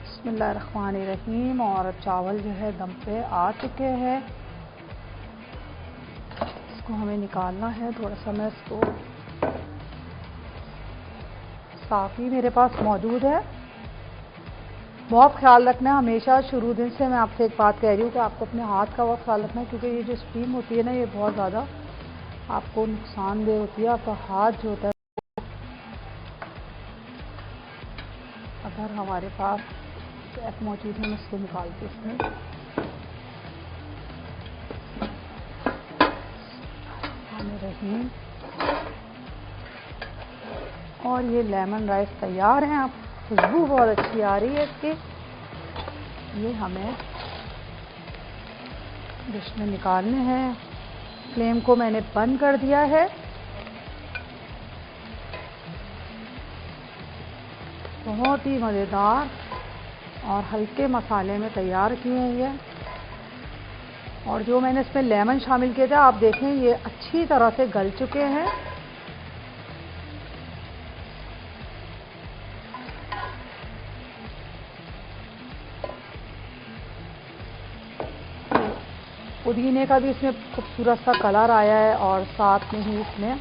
बिस्मिल्लाहिर्रहमानिर्रहीम। और चावल जो है दम पे आ चुके हैं, इसको हमें निकालना है। थोड़ा सा मैं इसको, साफ़ी मेरे पास मौजूद है। बहुत ख्याल रखना है हमेशा, शुरू दिन से मैं आपसे एक बात कह रही हूँ कि आपको अपने हाथ का बहुत ख्याल रखना है, क्योंकि ये जो स्टीम होती है ना, ये बहुत ज़्यादा आपको नुकसानदेह होती है। आपका हाथ जो होता है, अगर हमारे पास एक मौजूद है, मैं इसको निकालती इसमें। रहीम। और ये लेमन राइस तैयार हैं। आप खुशबू बहुत अच्छी आ रही है इसकी। ये हमें डिश में निकालने हैं। फ्लेम को मैंने बंद कर दिया है। बहुत ही मज़ेदार और हल्के मसाले में तैयार किए हैं ये। और जो मैंने इसमें लेमन शामिल किया था, आप देखें ये अच्छी तरह से गल चुके हैं। पुदीने का भी इसमें खूबसूरत सा कलर आया है, और साथ में ही इसमें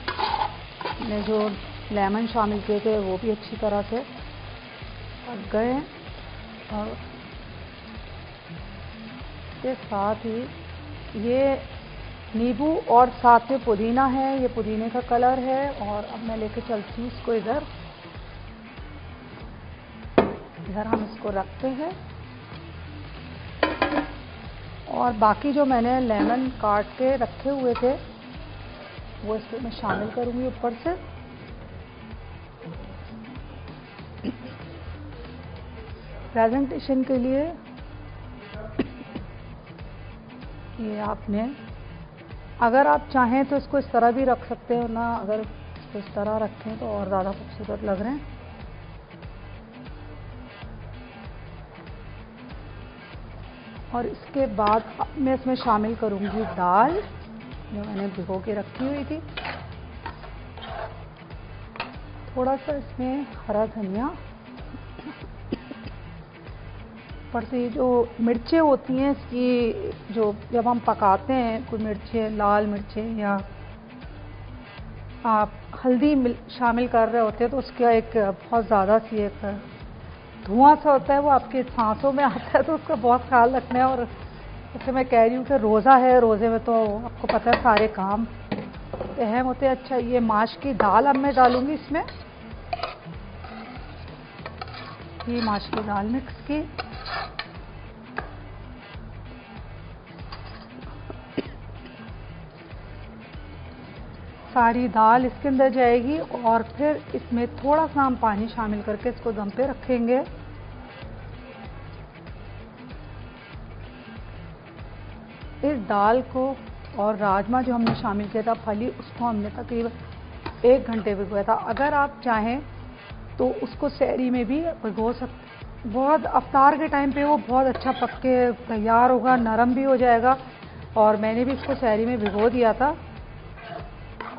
मैंने जो लेमन शामिल किए थे वो भी अच्छी तरह से पक गए हैं। और इसके साथ ही ये नींबू और साथ में पुदीना है, ये पुदीने का कलर है। और अब मैं लेके चलती हूँ इसको इधर हम इसको रखते हैं। और बाकी जो मैंने लेमन काट के रखे हुए थे वो इसमें मैं शामिल करूँगी ऊपर से। प्रेजेंटेशन के लिए ये आपने, अगर आप चाहें तो इसको इस तरह भी रख सकते हो ना, अगर इसको इस तरह रखें तो और ज़्यादा खूबसूरत लग रहे हैं। और इसके बाद मैं इसमें शामिल करूँगी दाल जो मैंने भिगो के रखी हुई थी। थोड़ा सा इसमें हरा धनिया, ऊपर से जो मिर्चें होती हैं इसकी, जो जब हम पकाते हैं कोई मिर्चें, लाल मिर्चें या आप हल्दी शामिल कर रहे होते हैं, तो उसका एक बहुत ज़्यादा सी एक धुआं सा होता है, वो आपके सांसों में आता है, तो उसका बहुत ख्याल रखना है। और जैसे मैं कह रही हूँ कि रोज़ा है, रोज़े में तो आपको पता है सारे काम अहम होते हैं। अच्छा, ये माश की दाल अब मैं डालूँगी इसमें। ये माश की दाल मिक्स की, सारी दाल इसके अंदर जाएगी। और फिर इसमें थोड़ा सा हम पानी शामिल करके इसको दम पे रखेंगे। इस दाल को और राजमा जो हमने शामिल किया था फली, उसको हमने तकरीबन 1 घंटे भिगोया था। अगर आप चाहें तो उसको सहरी में भी भिगो सकते। बहुत अफ्तार के टाइम पे वो बहुत अच्छा पक के तैयार होगा, नरम भी हो जाएगा। और मैंने भी इसको सहरी में भिगो दिया था।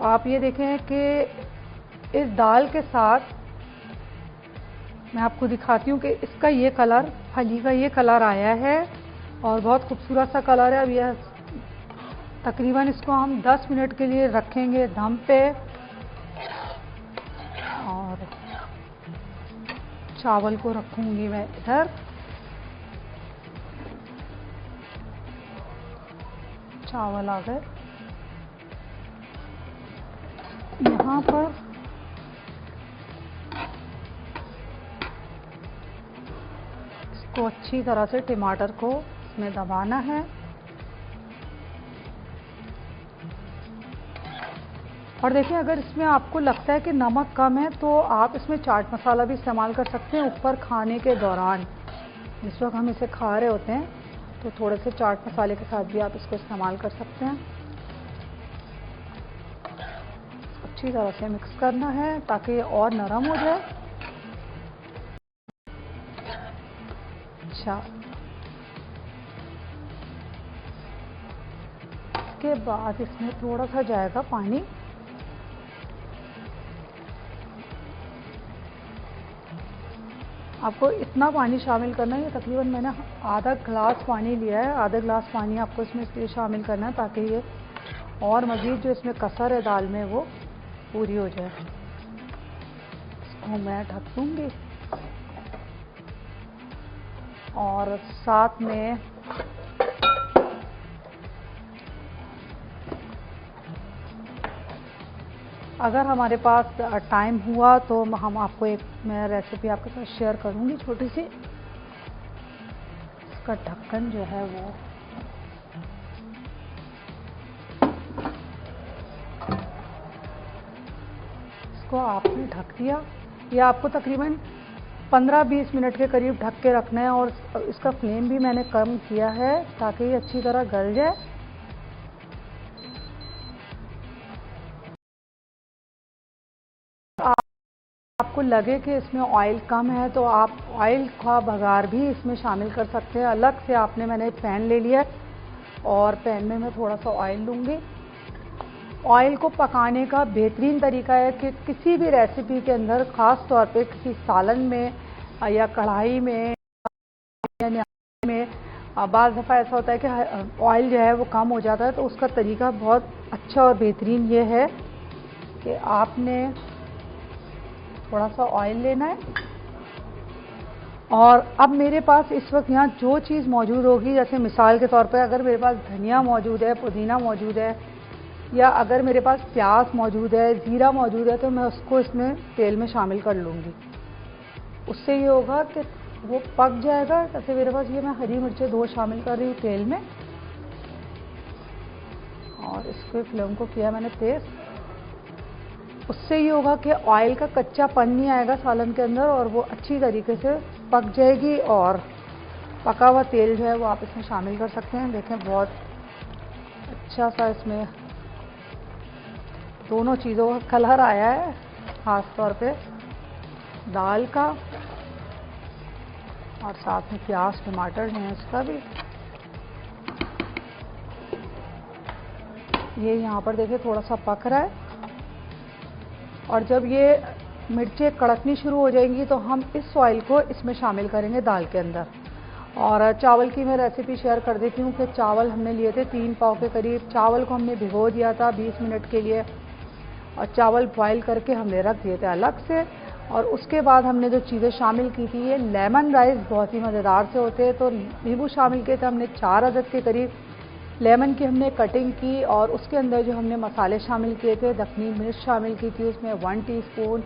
आप ये देखें कि इस दाल के साथ मैं आपको दिखाती हूँ कि इसका ये कलर, फली का ये कलर आया है और बहुत खूबसूरत सा कलर है। अब यह तकरीबन इसको हम 10 मिनट के लिए रखेंगे दम पे। और चावल को रखूंगी मैं इधर। चावल आ गए यहाँ पर। इसको अच्छी तरह से टमाटर को इसमें दबाना है। और देखिए, अगर इसमें आपको लगता है कि नमक कम है तो आप इसमें चाट मसाला भी इस्तेमाल कर सकते हैं ऊपर खाने के दौरान। जिस वक्त हम इसे खा रहे होते हैं तो थोड़े से चाट मसाले के साथ भी आप इसको इस्तेमाल कर सकते हैं। अच्छी तरह से मिक्स करना है ताकि ये और नरम हो जाए। अच्छा, इसके बाद इसमें थोड़ा सा जाएगा पानी। आपको इतना पानी शामिल करना है, तकरीबन मैंने आधा गिलास पानी लिया है। आधा गिलास पानी आपको इसमें इसलिए शामिल करना है ताकि ये और मज़ीद जो इसमें कसर है दाल में वो पूरी हो जाए। इसको मैं ढक दूँगी और साथ में अगर हमारे पास टाइम हुआ तो हम आपको एक मैं रेसिपी आपके साथ शेयर करूंगी छोटी सी। इसका ढक्कन जो है वो इसको आपने ढक दिया। ये आपको तकरीबन 15-20 मिनट के करीब ढक के रखना है। और इसका फ्लेम भी मैंने कम किया है ताकि ये अच्छी तरह गल जाए। आपको लगे कि इसमें ऑयल कम है तो आप ऑयल का बघार भी इसमें शामिल कर सकते हैं। अलग से मैंने पैन ले लिया और पैन में मैं थोड़ा सा ऑयल लूँगी। ऑयल को पकाने का बेहतरीन तरीका है कि किसी भी रेसिपी के अंदर, ख़ास तौर पे किसी सालन में या कढ़ाई में या न्यारी में, बाज़ दफ़ा ऐसा होता है कि ऑयल जो है वो कम हो जाता है। तो उसका तरीका बहुत अच्छा और बेहतरीन ये है कि आपने थोड़ा सा ऑयल लेना है। और अब मेरे पास इस वक्त यहाँ जो चीज़ मौजूद होगी, जैसे मिसाल के तौर पे अगर मेरे पास धनिया मौजूद है, पुदीना मौजूद है, या अगर मेरे पास प्याज मौजूद है, ज़ीरा मौजूद है, तो मैं उसको इसमें तेल में शामिल कर लूँगी। उससे ये होगा कि वो पक जाएगा। जैसे मेरे पास ये मैं हरी मिर्चें 2 शामिल कर रही हूँ तेल में। और इसको फ्लेम को किया मैंने तेज़। उससे ये होगा कि ऑयल का कच्चापन नहीं आएगा सालन के अंदर और वो अच्छी तरीके से पक जाएगी। और पका हुआ तेल जो है वो आप इसमें शामिल कर सकते हैं। देखें, बहुत अच्छा सा इसमें दोनों चीज़ों का कलर आया है, ख़ास तौर पे दाल का और साथ में प्याज टमाटर जो है उसका भी। ये यहाँ पर देखिए थोड़ा सा पक रहा है। और जब ये मिर्चें कड़कनी शुरू हो जाएंगी तो हम इस ऑयल को इसमें शामिल करेंगे दाल के अंदर। और चावल की मैं रेसिपी शेयर कर देती हूँ कि चावल हमने लिए थे 3 पाव के करीब। चावल को हमने भिगो दिया था 20 मिनट के लिए और चावल बॉयल करके हमने रख दिए थे अलग से। और उसके बाद हमने जो चीज़ें शामिल की थी, ये लेमन राइस बहुत ही मज़ेदार से होते हैं। तो नींबू शामिल किए थे हमने 4 अदद के करीब। लेमन की हमने कटिंग की और उसके अंदर जो हमने मसाले शामिल किए थे, दखनी मिर्च शामिल की थी उसमें 1 टीस्पून,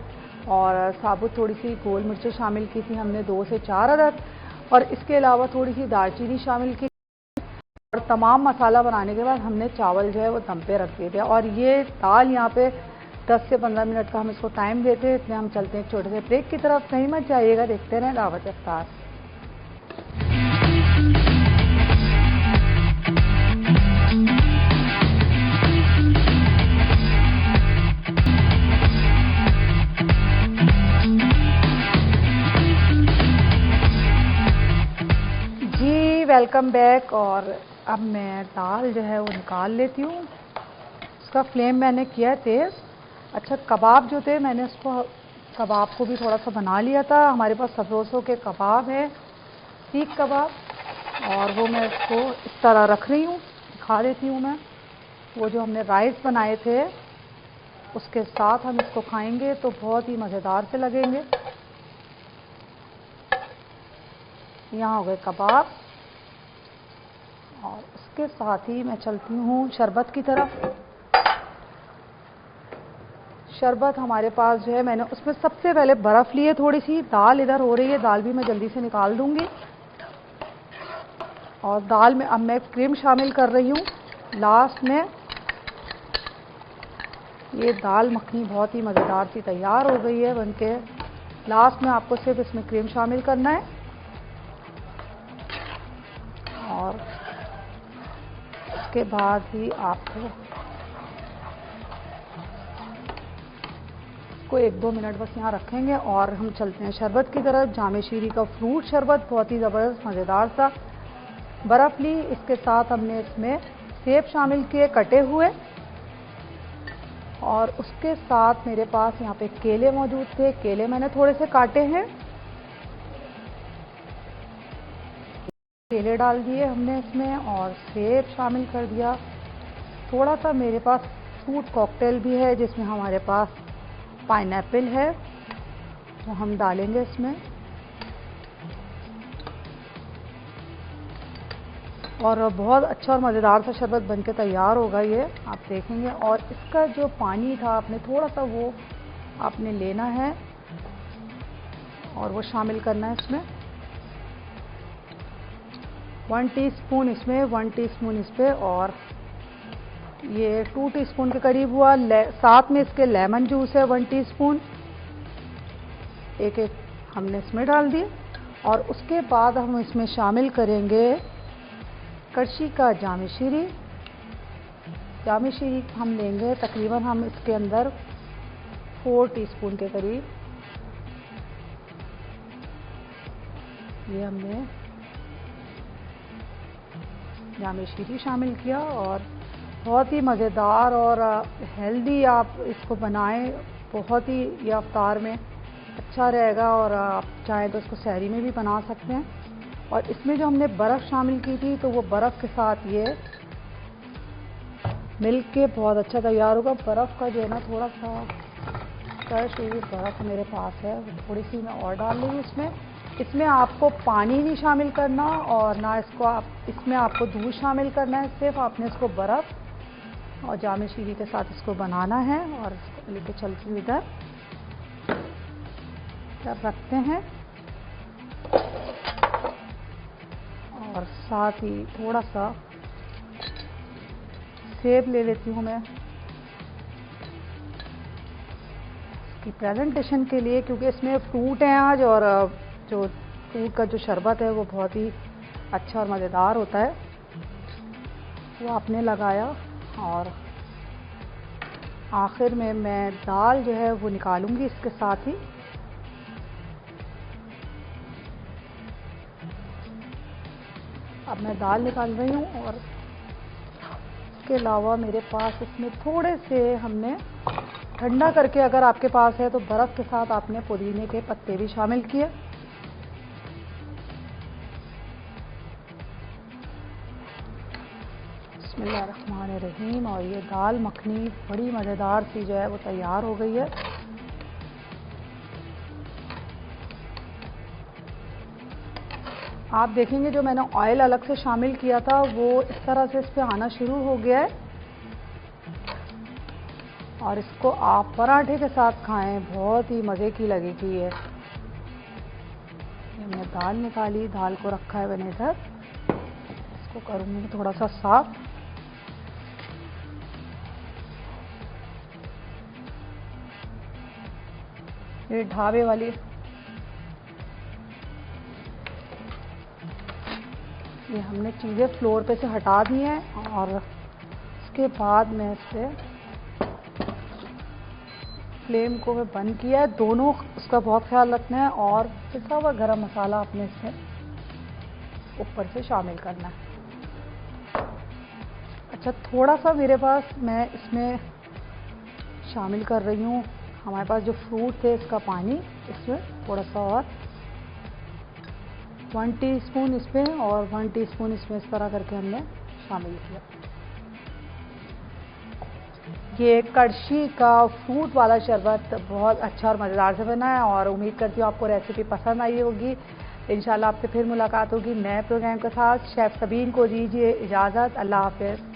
और साबुत थोड़ी सी गोल मिर्चें शामिल की थी हमने 2 से 4 अदद। और इसके अलावा थोड़ी सी दालचीनी शामिल की। और तमाम मसाला बनाने के बाद हमने चावल जो है वो दम पे रख दिए थे। और ये दाल यहाँ पे 10 से 15 मिनट का हम इसको टाइम देते हैं। इसमें हम चलते हैं एक छोटे से ब्रेक की तरफ। नहीं मत जाइएगा, देखते रहें दावत इफ्तार। Welcome back. और अब मैं दाल जो है वो निकाल लेती हूँ। उसका फ्लेम मैंने किया तेज़। अच्छा, कबाब जो थे मैंने उसको कबाब को भी थोड़ा सा बना लिया था। हमारे पास सफरोसों के कबाब है, सीख कबाब, और वो मैं इसको इस तरह रख रही हूँ, दिखा देती हूँ मैं। वो जो हमने राइस बनाए थे उसके साथ हम इसको खाएंगे तो बहुत ही मज़ेदार से लगेंगे। यहाँ हो गए कबाब, और उसके साथ ही मैं चलती हूँ शरबत की तरफ। शरबत हमारे पास जो है, मैंने उसमें सबसे पहले बर्फ़ ली है थोड़ी सी। दाल इधर हो रही है, दाल भी मैं जल्दी से निकाल दूंगी। और दाल में अब मैं क्रीम शामिल कर रही हूँ लास्ट में। ये दाल मखनी बहुत ही मज़ेदार सी तैयार हो गई है बनके। लास्ट में आपको सिर्फ इसमें क्रीम शामिल करना है, और उसके बाद ही आपको को 1-2 मिनट बस यहाँ रखेंगे और हम चलते हैं शरबत की तरफ। जामे शीरी का फ्रूट शरबत बहुत ही ज़बरदस्त मज़ेदार सा। बर्फ़ ली, इसके साथ हमने इसमें सेब शामिल किए कटे हुए, और उसके साथ मेरे पास यहाँ पे केले मौजूद थे। केले मैंने थोड़े से काटे हैं, केले डाल दिए हमने इसमें, और सेब शामिल कर दिया। थोड़ा सा मेरे पास फ्रूट कॉकटेल भी है जिसमें हमारे पास पाइनएप्पल है, तो हम डालेंगे इसमें, और बहुत अच्छा और मज़ेदार सा शरबत बनके तैयार होगा ये, आप देखेंगे। और इसका जो पानी था आपने थोड़ा सा वो आपने लेना है और वो शामिल करना है इसमें। 1 टीस्पून इसमें, 1 टीस्पून इस पे, और ये 2 टीस्पून के करीब हुआ। साथ में इसके लेमन जूस है 1 टीस्पून, एक हमने इसमें डाल दिए। और उसके बाद हम इसमें शामिल करेंगे करशी का जामे शीरी। जामे शीरी हम लेंगे तकरीबन, हम इसके अंदर 4 टीस्पून के करीब ये हमने जामे शीरी शामिल किया। और बहुत ही मज़ेदार और हेल्दी आप इसको बनाएं, बहुत ही ये अफ्तार में अच्छा रहेगा, और आप चाहें तो इसको सहरी में भी बना सकते हैं। और इसमें जो हमने बर्फ़ शामिल की थी तो वो बर्फ़ के साथ ये मिल के बहुत अच्छा तैयार होगा। बर्फ़ का जो है ना थोड़ा सा फ्रेश हुई बर्फ़ मेरे पास है, थोड़ी सी मैं और डाल रही हूँ इसमें। इसमें आपको पानी नहीं शामिल करना और ना इसमें आपको दूध शामिल करना है, सिर्फ आपने इसको बर्फ़ और जामे शीरी के साथ इसको बनाना है। और इसको लेके चलती हूँ इधर, तब रखते हैं, और साथ ही थोड़ा सा सेब ले लेती हूँ मैं इसकी प्रेजेंटेशन के लिए, क्योंकि इसमें फ्रूट है आज, और जो फ्रूट का जो शरबत है वो बहुत ही अच्छा और मज़ेदार होता है। वो आपने लगाया, और आखिर में मैं दाल जो है वो निकालूंगी इसके साथ ही। अब मैं दाल निकाल रही हूँ, और इसके अलावा मेरे पास इसमें थोड़े से हमने ठंडा करके, अगर आपके पास है तो बर्फ़ के साथ आपने पुदीने के पत्ते भी शामिल किए। बिस्मिल्लाहिर्रहमानिर्रहीम। और ये दाल मखनी बड़ी मज़ेदार सी जो है वो तैयार हो गई है। आप देखेंगे जो मैंने ऑयल अलग से शामिल किया था वो इस तरह से इस पे आना शुरू हो गया है, और इसको आप पराठे के साथ खाएं, बहुत ही मज़े की लगेगी ये। मैंने दाल निकाली, दाल को रखा है मैंने इधर, इसको करूँगी थोड़ा सा साफ। ये ढाबे वाली, ये हमने चीज़ें फ्लोर पे से हटा दी हैं, और उसके बाद मैं इस पर फ्लेम को मैं बंद किया है। दोनों उसका बहुत ख्याल रखना है, और पिसा हुआ गरम मसाला आपने इसमें ऊपर से शामिल करना है। अच्छा, थोड़ा सा मेरे पास मैं इसमें शामिल कर रही हूँ हमारे पास जो फ्रूट थे इसका पानी इसमें थोड़ा सा और 1 टीस्पून इसमें और 1 टीस्पून इसमें इस तरह करके हमने शामिल किया। ये कड़शी का फ्रूट वाला शरबत बहुत अच्छा और मज़ेदार से बना है और उम्मीद करती हूँ आपको रेसिपी पसंद आई होगी। इंशाल्लाह आपसे फिर मुलाकात होगी नए प्रोग्राम के साथ। शेफ़ सबीन को दीजिए इजाज़त। अल्लाह हाफ़िज़।